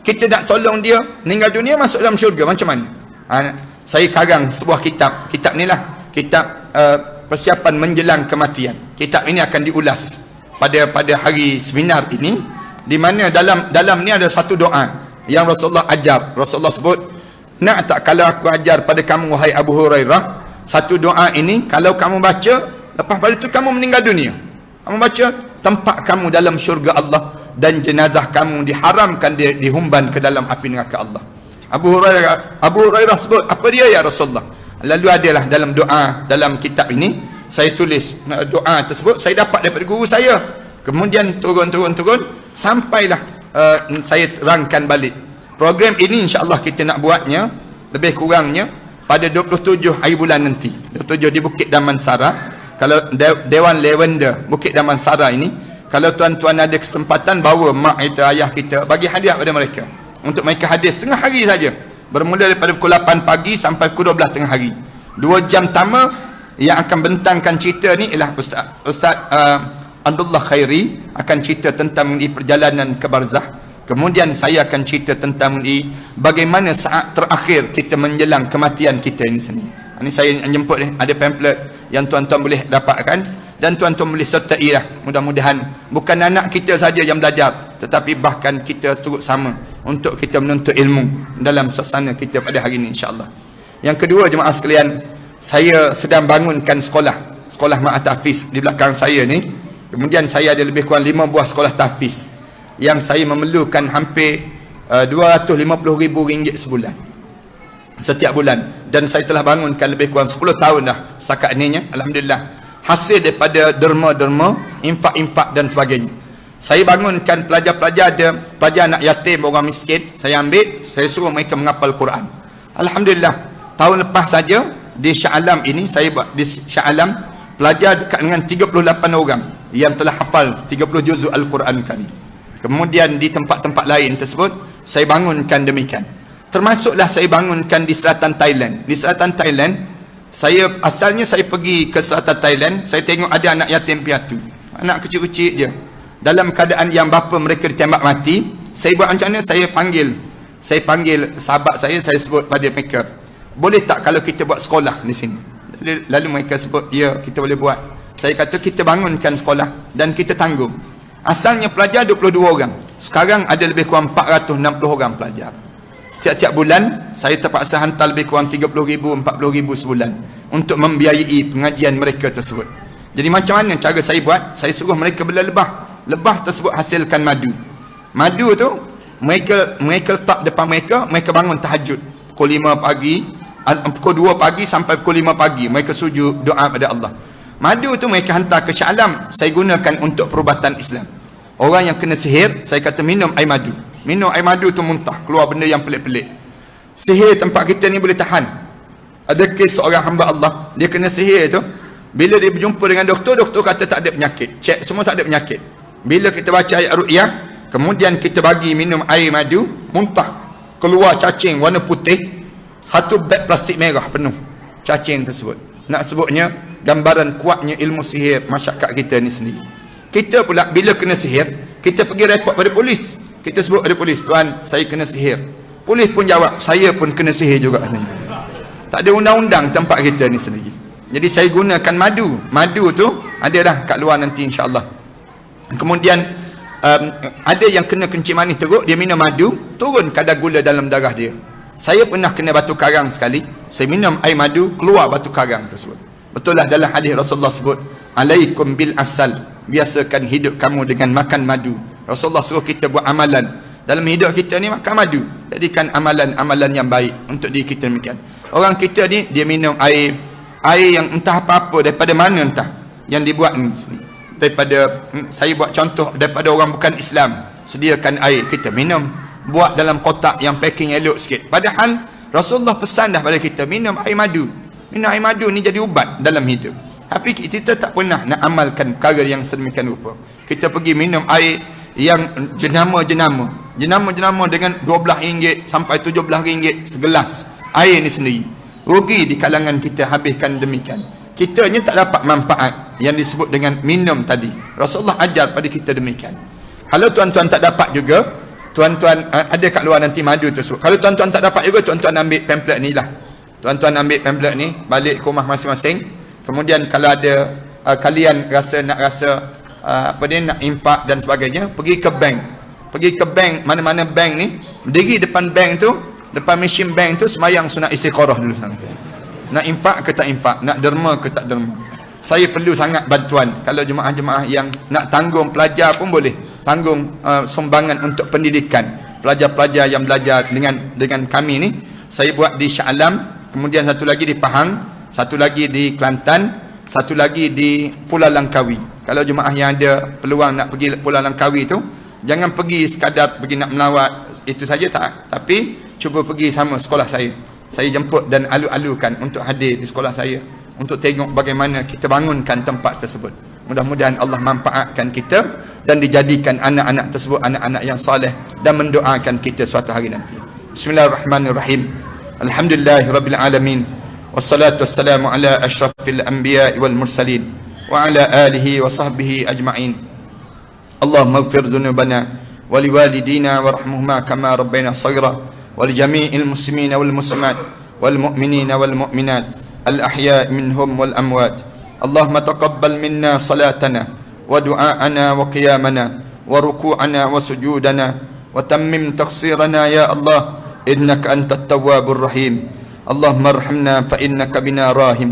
Speaker 2: kita nak tolong dia meninggal dunia masuk dalam syurga, macam mana? Saya karang sebuah kitab. Kitab ni lah kitab persiapan menjelang kematian. Kitab ini akan diulas pada hari seminar ini, di mana dalam ni ada satu doa yang Rasulullah ajar. Rasulullah sebut, nak tak kalau aku ajar pada kamu wahai Abu Hurairah, satu doa ini kalau kamu baca, lepas pada itu kamu meninggal dunia, kamu baca, tempat kamu dalam syurga Allah, dan jenazah kamu diharamkan dihumban ke dalam api neraka Allah. Abu Hurairah sebut, apa dia ya Rasulullah? Lalu adalah dalam doa dalam kitab ini, saya tulis doa tersebut, saya dapat daripada guru saya. Kemudian turun sampailah saya terangkan balik. Program ini insya-Allah kita nak buatnya lebih kurangnya pada 27 hari bulan nanti. 27 di Bukit Damansara. Kalau Dewan Lavender Bukit Damansara ini, kalau tuan-tuan ada kesempatan, bawa mak kita, ayah kita, bagi hadiah pada mereka. Untuk mereka hadir setengah hari saja. Bermula daripada pukul 8 pagi sampai pukul 12 tengah hari. 2 jam pertama yang akan bentangkan cerita ni ialah Ustaz Abdullah Khairi akan cerita tentang mengenai perjalanan ke barzah. Kemudian saya akan cerita tentang mengenai bagaimana saat terakhir kita menjelang kematian kita ini sendiri. Ini saya jemput ni, ada pamphlet yang tuan-tuan boleh dapatkan dan tuan-tuan boleh sertai lah. Mudah-mudahan bukan anak kita saja yang belajar, tetapi bahkan kita turut sama untuk kita menuntut ilmu dalam suasana kita pada hari ini, insya-Allah. Yang kedua, jemaah sekalian, saya sedang bangunkan sekolah Ma'at Tahfiz di belakang saya ni. Kemudian saya ada lebih kurang 5 buah sekolah tahfiz yang saya memerlukan hampir RM250,000 sebulan, setiap bulan. Dan saya telah bangunkan lebih kurang 10 tahun dah setakat ininya, alhamdulillah. Hasil daripada derma-derma, infak-infak dan sebagainya. Saya bangunkan pelajar-pelajar, ada pelajar anak yatim, orang miskin, saya ambil, saya suruh mereka menghafal Quran. Alhamdulillah, tahun lepas saja di Shah Alam ini, saya buat di Shah Alam, pelajar dekat dengan 38 orang yang telah hafal 30 juzuk Al-Quran kali. Kemudian di tempat-tempat lain tersebut saya bangunkan demikian. Termasuklah saya bangunkan di selatan Thailand. Di selatan Thailand, asalnya saya pergi ke selatan Thailand, saya tengok ada anak yatim piatu, anak kecil-kecil je, dalam keadaan yang bapa mereka ditembak mati. Saya buat macam mana? Saya panggil sahabat saya sebut pada mereka, boleh tak kalau kita buat sekolah di sini? Lalu mereka sebut, ya, kita boleh buat. Saya kata, kita bangunkan sekolah dan kita tanggung. Asalnya pelajar 22 orang, sekarang ada lebih kurang 460 orang pelajar. Tiap-tiap bulan saya terpaksa hantar lebih kurang 30,000, 40,000 sebulan untuk membiayai pengajian mereka tersebut. Jadi macam mana cara saya buat? Saya suruh mereka bela lebah. Lebah tersebut hasilkan madu. Madu tu mereka letak depan mereka bangun tahajud pukul 5 pagi, pukul 2 pagi sampai pukul 5 pagi mereka sujud doa pada Allah. Madu tu mereka hantar ke Shah Alam, saya gunakan untuk perubatan Islam. Orang yang kena sihir, saya kata minum air madu. Minum air madu tu muntah, keluar benda yang pelik-pelik. Sihir tempat kita ni boleh tahan. Ada kes seorang hamba Allah, dia kena sihir tu, bila dia berjumpa dengan doktor kata tak ada penyakit, cek semua tak ada penyakit. Bila kita baca ayat ruqyah, kemudian kita bagi minum air madu, muntah, keluar cacing warna putih, satu beg plastik merah penuh cacing tersebut. Nak sebutnya gambaran kuatnya ilmu sihir masyarakat kita ni sendiri. Kita pula bila kena sihir, kita pergi report pada polis. Kita sebut pada polis, tuan, saya kena sihir. Polis pun jawab, saya pun kena sihir juga. Tak ada undang-undang tempat kita ni sendiri. Jadi saya gunakan madu. Madu tu adalah kat luar nanti, insya-Allah. Kemudian ada yang kena kencing manis teruk, dia minum madu, turun kadar gula dalam darah dia. Saya pernah kena batu karang sekali, saya minum air madu, keluar batu karang tersebut. Betul lah dalam hadis Rasulullah sebut, alaikum bil asal, biasakan hidup kamu dengan makan madu. Rasulullah suruh kita buat amalan dalam hidup kita ni, makan madu. Jadikan amalan-amalan yang baik untuk diri kita demikian. Orang kita ni, dia minum air yang entah apa-apa, daripada mana entah yang dibuat ni. Daripada, saya buat contoh, daripada orang bukan Islam, sediakan air, kita minum, buat dalam kotak yang packing elok sikit. Padahal Rasulullah pesan dah pada kita, minum air madu. Minum air madu ni jadi ubat dalam hidup. Tapi kita tak pernah nak amalkan perkara yang sedemikian rupa. Kita pergi minum air yang jenama-jenama dengan RM12 sampai RM17 segelas air ni sendiri. Rugi di kalangan kita habiskan demikian. Kita ni tak dapat manfaat yang disebut dengan minum tadi. Rasulullah ajar pada kita demikian. Kalau tuan-tuan tak dapat juga, tuan-tuan ada kat luar nanti madu tersebut. Kalau tuan-tuan tak dapat juga, tuan-tuan ambil pamphlet ni lah. Tuan-tuan ambil pamphlet ni, balik ke rumah masing-masing. Kemudian kalau ada kalian nak rasa nak infak dan sebagainya, pergi ke bank, mana-mana bank ni, berdiri depan bank tu, depan mesin bank tu, semayang sunat istiqarah dulu. Nak infak ke tak infak, nak derma ke tak derma. Saya perlu sangat bantuan. Kalau jemaah-jemaah yang nak tanggung pelajar pun boleh tanggung sumbangan untuk pendidikan pelajar-pelajar yang belajar dengan kami ni. Saya buat di Shah Alam, kemudian satu lagi di Pahang, satu lagi di Kelantan, satu lagi di Pulau Langkawi. Kalau jemaah yang ada peluang nak pergi Pulau Langkawi tu, jangan pergi sekadar pergi nak melawat itu saja, tak. Tapi cuba pergi sama sekolah saya. Saya jemput dan alu-alukan untuk hadir di sekolah saya, untuk tengok bagaimana kita bangunkan tempat tersebut. Mudah-mudahan Allah manfaatkan kita dan dijadikan anak-anak tersebut anak-anak yang soleh, dan mendoakan kita suatu hari nanti. Bismillahirrahmanirrahim. Alhamdulillahirabbil alamin. Wassalatu wassalamu ala asyrafil anbiya'i wal mursalin وعلى آله وصحبه أجمعين. اللهم اغفر ذنوبنا ولوالدينا وارحمهما كما ربينا صغيرا ولجميع المسلمين والمسلمات والمؤمنين والمؤمنات الأحياء منهم والأموات. اللهم تقبل منا صلاتنا ودعاءنا وقيامنا وركوعنا وسجودنا وتمم تقصيرنا يا الله إنك أنت التواب الرحيم. اللهم ارحمنا فإنك بنا راحم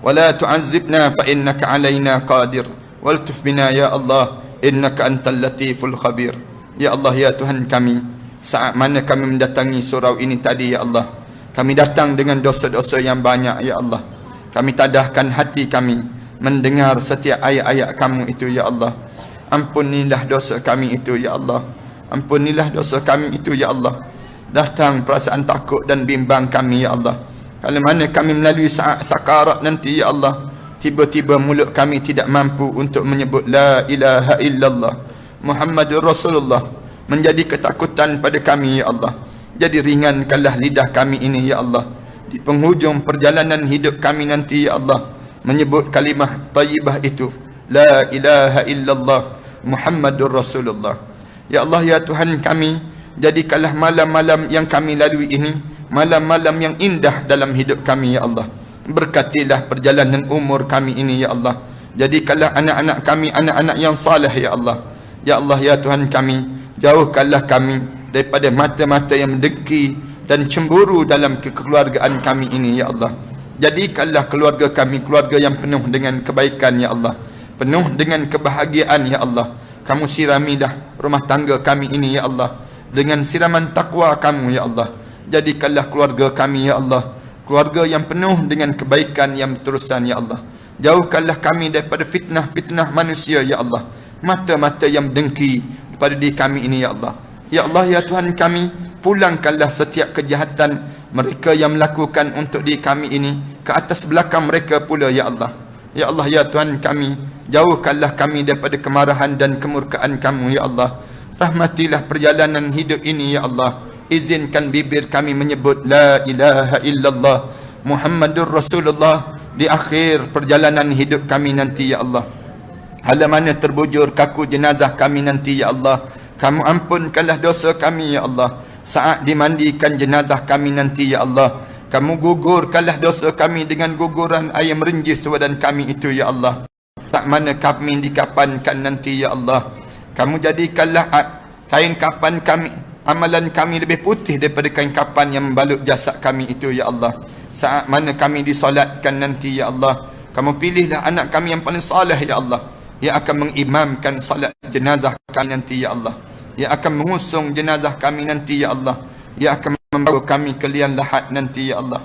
Speaker 2: ولا تعذبنا فإنك علينا قادر والتف بنا يا الله إنك أنت اللطيف الخبير. Ya Allah, ya Tuhan kami, saat mana kami mendatangi surau ini tadi ya Allah, kami datang dengan dosa-dosa yang banyak ya Allah. Kami tadahkan hati kami mendengar setiap ayat-ayat kamu itu ya Allah. Ampunilah dosa kami itu ya Allah. Ampunilah dosa kami itu ya Allah. Datang perasaan takut dan bimbang kami ya Allah. Kalau mana kami melalui saat sakarat nanti ya Allah, tiba-tiba mulut kami tidak mampu untuk menyebut la ilaha illallah Muhammadur Rasulullah, menjadi ketakutan pada kami ya Allah. Jadi ringankanlah lidah kami ini ya Allah. Di penghujung perjalanan hidup kami nanti ya Allah, menyebut kalimah tayyibah itu, la ilaha illallah Muhammadur Rasulullah. Ya Allah, ya Tuhan kami, jadikanlah malam-malam yang kami lalui ini malam-malam yang indah dalam hidup kami ya Allah. Berkatilah perjalanan umur kami ini ya Allah. Jadikanlah anak-anak kami anak-anak yang saleh ya Allah. Ya Allah, ya Tuhan kami, jauhkanlah kami daripada mata-mata yang mendengki dan cemburu dalam kekeluargaan kami ini ya Allah. Jadikanlah keluarga kami keluarga yang penuh dengan kebaikan ya Allah, penuh dengan kebahagiaan ya Allah. Kamu siramilah rumah tangga kami ini ya Allah dengan siraman takwa kamu ya Allah. Jadikanlah keluarga kami ya Allah keluarga yang penuh dengan kebaikan yang berterusan ya Allah. Jauhkanlah kami daripada fitnah-fitnah manusia ya Allah, mata-mata yang dengki pada diri kami ini ya Allah. Ya Allah, ya Tuhan kami, pulangkanlah setiap kejahatan mereka yang melakukan untuk diri kami ini ke atas belakang mereka pula ya Allah. Ya Allah, ya Tuhan kami, jauhkanlah kami daripada kemarahan dan kemurkaan kamu ya Allah. Rahmatilah perjalanan hidup ini ya Allah. Izinkan bibir kami menyebut la ilaha illallah Muhammadur Rasulullah di akhir perjalanan hidup kami nanti ya Allah. Hala mana terbujur kaku jenazah kami nanti ya Allah, kamu ampunkanlah dosa kami ya Allah. Saat dimandikan jenazah kami nanti ya Allah, kamu gugurkanlah dosa kami dengan guguran air merenjis badan kami itu ya Allah. Tak mana kami dikapankan nanti ya Allah, kamu jadikanlah kain kapan kami, amalan kami lebih putih daripada kain kapan yang membalut jasad kami itu ya Allah. Saat mana kami disolatkan nanti ya Allah, kamu pilihlah anak kami yang paling saleh ya Allah, yang akan mengimamkan salat jenazah kami nanti ya Allah, yang akan mengusung jenazah kami nanti ya Allah, yang akan membawa kami ke liang lahat nanti ya Allah.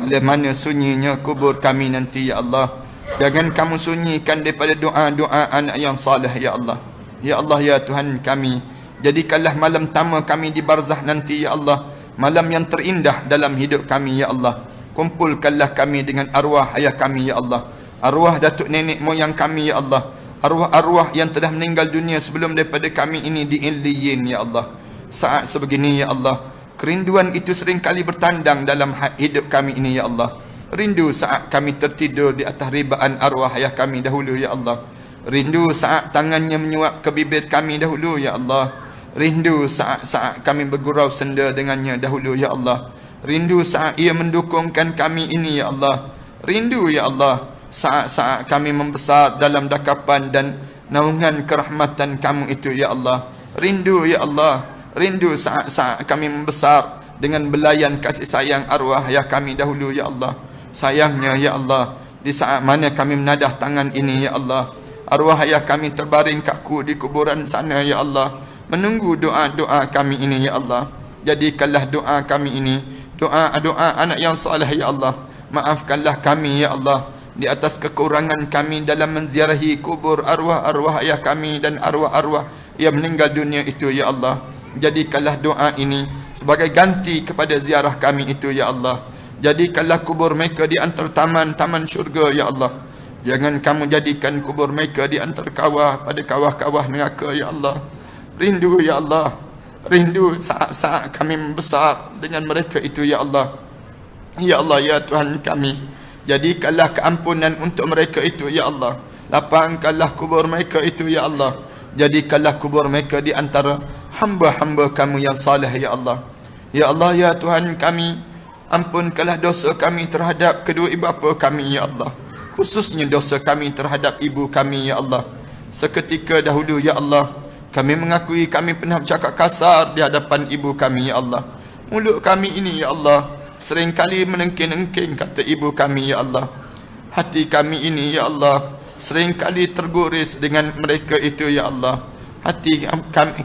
Speaker 2: Kalau mana sunyinya kubur kami nanti ya Allah, jangan kamu sunyikan daripada doa-doa anak yang saleh ya Allah. Ya Allah, ya Tuhan kami, jadikanlah malam pertama kami di barzah nanti ya Allah malam yang terindah dalam hidup kami ya Allah. Kumpulkanlah kami dengan arwah ayah kami ya Allah, arwah datuk nenek moyang kami ya Allah, arwah-arwah yang telah meninggal dunia sebelum daripada kami ini di Illiyin ya Allah. Saat sebegini ya Allah, kerinduan itu seringkali bertandang dalam hidup kami ini ya Allah. Rindu saat kami tertidur di atas ribaan arwah ayah kami dahulu ya Allah. Rindu saat tangannya menyuap ke bibir kami dahulu ya Allah. Rindu saat-saat kami bergurau senda dengannya dahulu ya Allah. Rindu saat ia mendukungkan kami ini ya Allah. Rindu ya Allah saat-saat kami membesar dalam dakapan dan naungan kerahmatan kamu itu ya Allah. Rindu ya Allah, rindu saat-saat kami membesar dengan belayan kasih sayang arwah ayah kami dahulu ya Allah. Sayangnya ya Allah, di saat mana kami menadah tangan ini ya Allah, arwah ayah kami terbaring kaku di kuburan sana ya Allah, menunggu doa-doa kami ini ya Allah. Jadikanlah doa kami ini doa-doa anak yang saleh ya Allah. Maafkanlah kami ya Allah di atas kekurangan kami dalam menziarahi kubur arwah-arwah ayah kami dan arwah-arwah yang meninggal dunia itu ya Allah. Jadikanlah doa ini sebagai ganti kepada ziarah kami itu ya Allah. Jadikanlah kubur mereka di antara taman-taman syurga ya Allah. Jangan kamu jadikan kubur mereka di antara kawah pada kawah-kawah neraka ya Allah. Rindu ya Allah, rindu saat-saat kami membesar dengan mereka itu ya Allah. Ya Allah, ya Tuhan kami, jadikanlah keampunan untuk mereka itu ya Allah. Lapangkanlah kubur mereka itu ya Allah. Jadikanlah kubur mereka di antara hamba-hamba kamu yang saleh ya Allah. Ya Allah ya Tuhan kami, ampunkanlah dosa kami terhadap kedua ibu bapa kami ya Allah. Khususnya dosa kami terhadap ibu kami ya Allah. Seketika dahulu ya Allah, kami mengakui kami pernah bercakap kasar di hadapan ibu kami ya Allah. Mulut kami ini ya Allah seringkali menengking-nengking kata ibu kami ya Allah. Hati kami ini ya Allah seringkali terguris dengan mereka itu ya Allah. Hati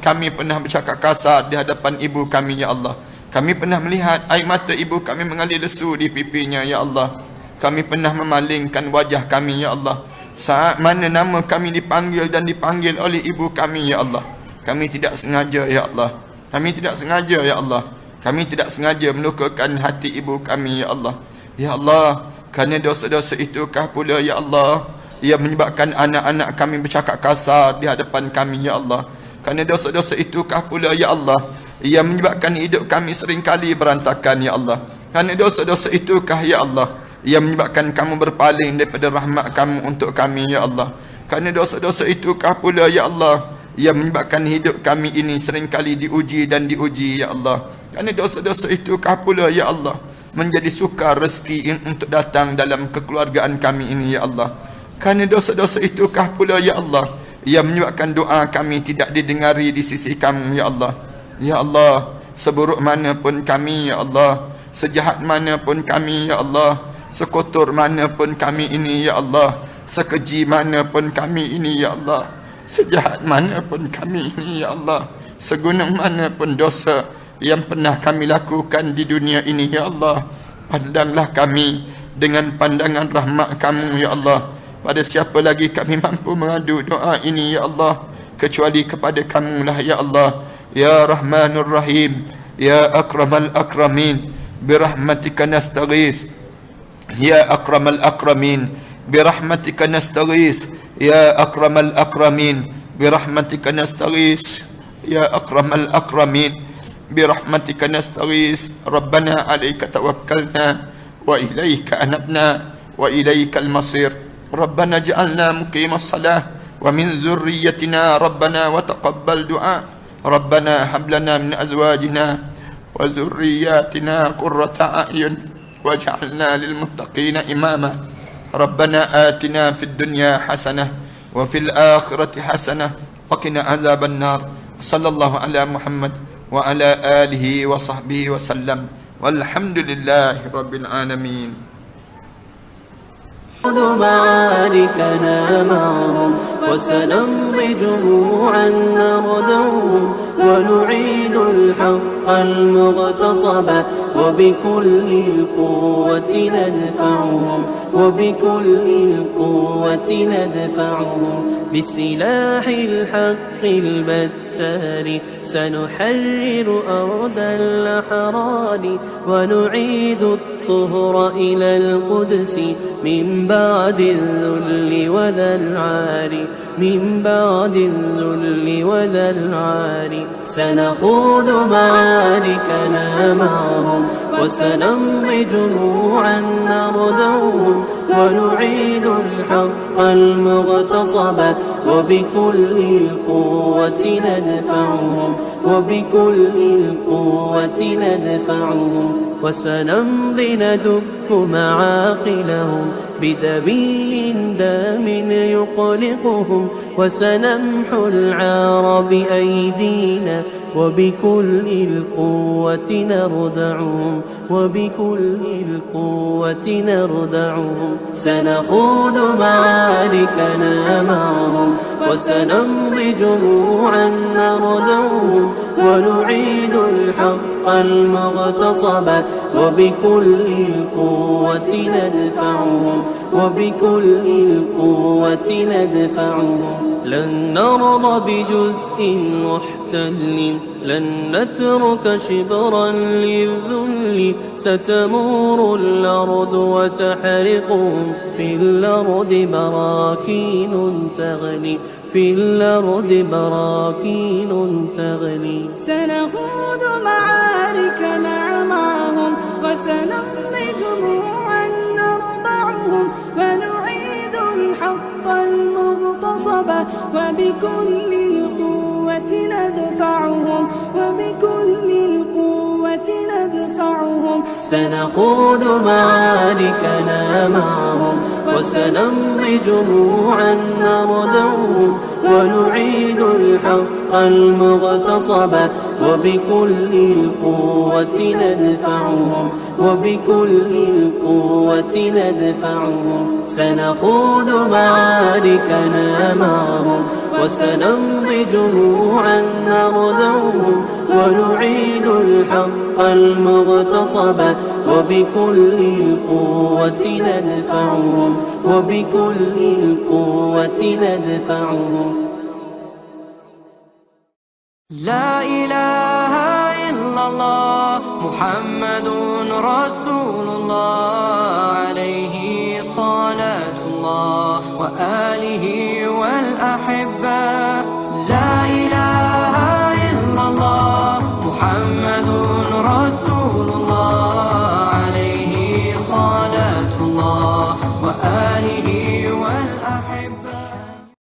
Speaker 2: kami pernah bercakap kasar di hadapan ibu kami ya Allah. Kami pernah melihat air mata ibu kami mengalir lesu di pipinya ya Allah. Kami pernah memalingkan wajah kami ya Allah saat mana nama kami dipanggil dan dipanggil oleh ibu kami ya Allah. Kami tidak sengaja ya Allah. Kami tidak sengaja ya Allah. Kami tidak sengaja melukakan hati ibu kami ya Allah. Ya Allah, kerana dosa-dosa itukah pula ya Allah ia menyebabkan anak-anak kami bercakap kasar di hadapan kami ya Allah. Kerana dosa-dosa itukah pula ya Allah ia menyebabkan hidup kami seringkali berantakan ya Allah. Kerana dosa-dosa itukah ya Allah ia menyebabkan kamu berpaling daripada rahmat kamu untuk kami ya Allah. Kerana dosa-dosa itukah pula ya Allah ia menyebabkan hidup kami ini seringkali diuji dan diuji ya Allah. Kerana dosa-dosa itukah pula ya Allah menjadi sukar rezeki untuk datang dalam kekeluargaan kami ini ya Allah. Kerana dosa-dosa itukah pula ya Allah ia menyebabkan doa kami tidak didengari di sisi kamu ya Allah. Ya Allah, seburuk mana pun kami ya Allah, sejahat mana pun kami ya Allah, sekotor mana pun kami ini ya Allah, sekeji mana pun kami ini ya Allah, sejahat mana pun kami ini ya Allah, segunung mana pun dosa yang pernah kami lakukan di dunia ini ya Allah, pandanglah kami dengan pandangan rahmat kamu ya Allah. Pada siapa lagi kami mampu mengadu doa ini ya Allah kecuali kepada kamu lah ya Allah. Ya Rahmanur Rahim, Ya Akramal Akramin, birahmatika nastaghis. Ya Akramal Akramin, birahmatika nastaghis. Ya Akramal Akramin, birahmatika nastaghis. Ya Akramal Akramin, برحمتك نستغيث ربنا عليك توكلنا وإليك أنبنا وإليك المصير ربنا اجعلنا مقيم الصلاة ومن ذريتنا ربنا وتقبل دعاء ربنا هب لنا من أزواجنا وذرياتنا قرة أعين واجعلنا للمتقين إماما ربنا آتنا في الدنيا حسنة وفي الآخرة حسنة وقنا عذاب النار صلى الله على محمد وعلى آله وصحبه وسلم والحمد لله رب العالمين.
Speaker 1: معاركنا معهم وسنمضي جموعا نردوهم ونعيد الحق المغتصب وبكل القوة ندفعهم وبكل القوة ندفعهم بسلاح الحق البتار سنحرر أرض الأحرار ونعيد الطهر إلى القدس من بعد الذل وذا العار من بعد الذل وذا العار سنخوض معاركنا معهم وسنمضي جموعا نردوهم ونعيد الحق المغتصب وبكل القوة ندفعهم وبكل القوة ندفعهم وسنمضي ندك معاقلهم بدبيل دام يقلقهم وسنمحو العار بأيدينا وبكل القوة نردعهم وبكل القوة نردعهم سنخوض معاركنا معهم وسنمضي جموعا نردعهم ونعيد الحق المغتصب وبكل القوة ندفعهم وبكل القوة ندفعهم لن نرضى بجزء محتل لن نترك شبرا للذل ستمور الأرض وتحرقهم في الأرض براكين تغلي في الأرض براكين تغلي
Speaker 3: سنخوض معاركنا معهم وسنمضي جموعا نرضعهم ونعيد الحق المغتصبة وبكل القوة ندفعهم وبكل القوة ندفعهم
Speaker 1: سنخوض معاركنا معهم وسنمضي جموعا نردعهم ونعيد الحق المغتصب وبكل القوة ندفعهم وبكل القوة ندفعهم سنخوض معاركنا معهم وسنمضي جموعا نردعهم ونعيد الحق المغتصب وبكل القوة ندفعهم وبكل القوة ندفعهم.
Speaker 4: لا إله إلا الله محمد رسول الله عليه صلاة الله وآله والأحبة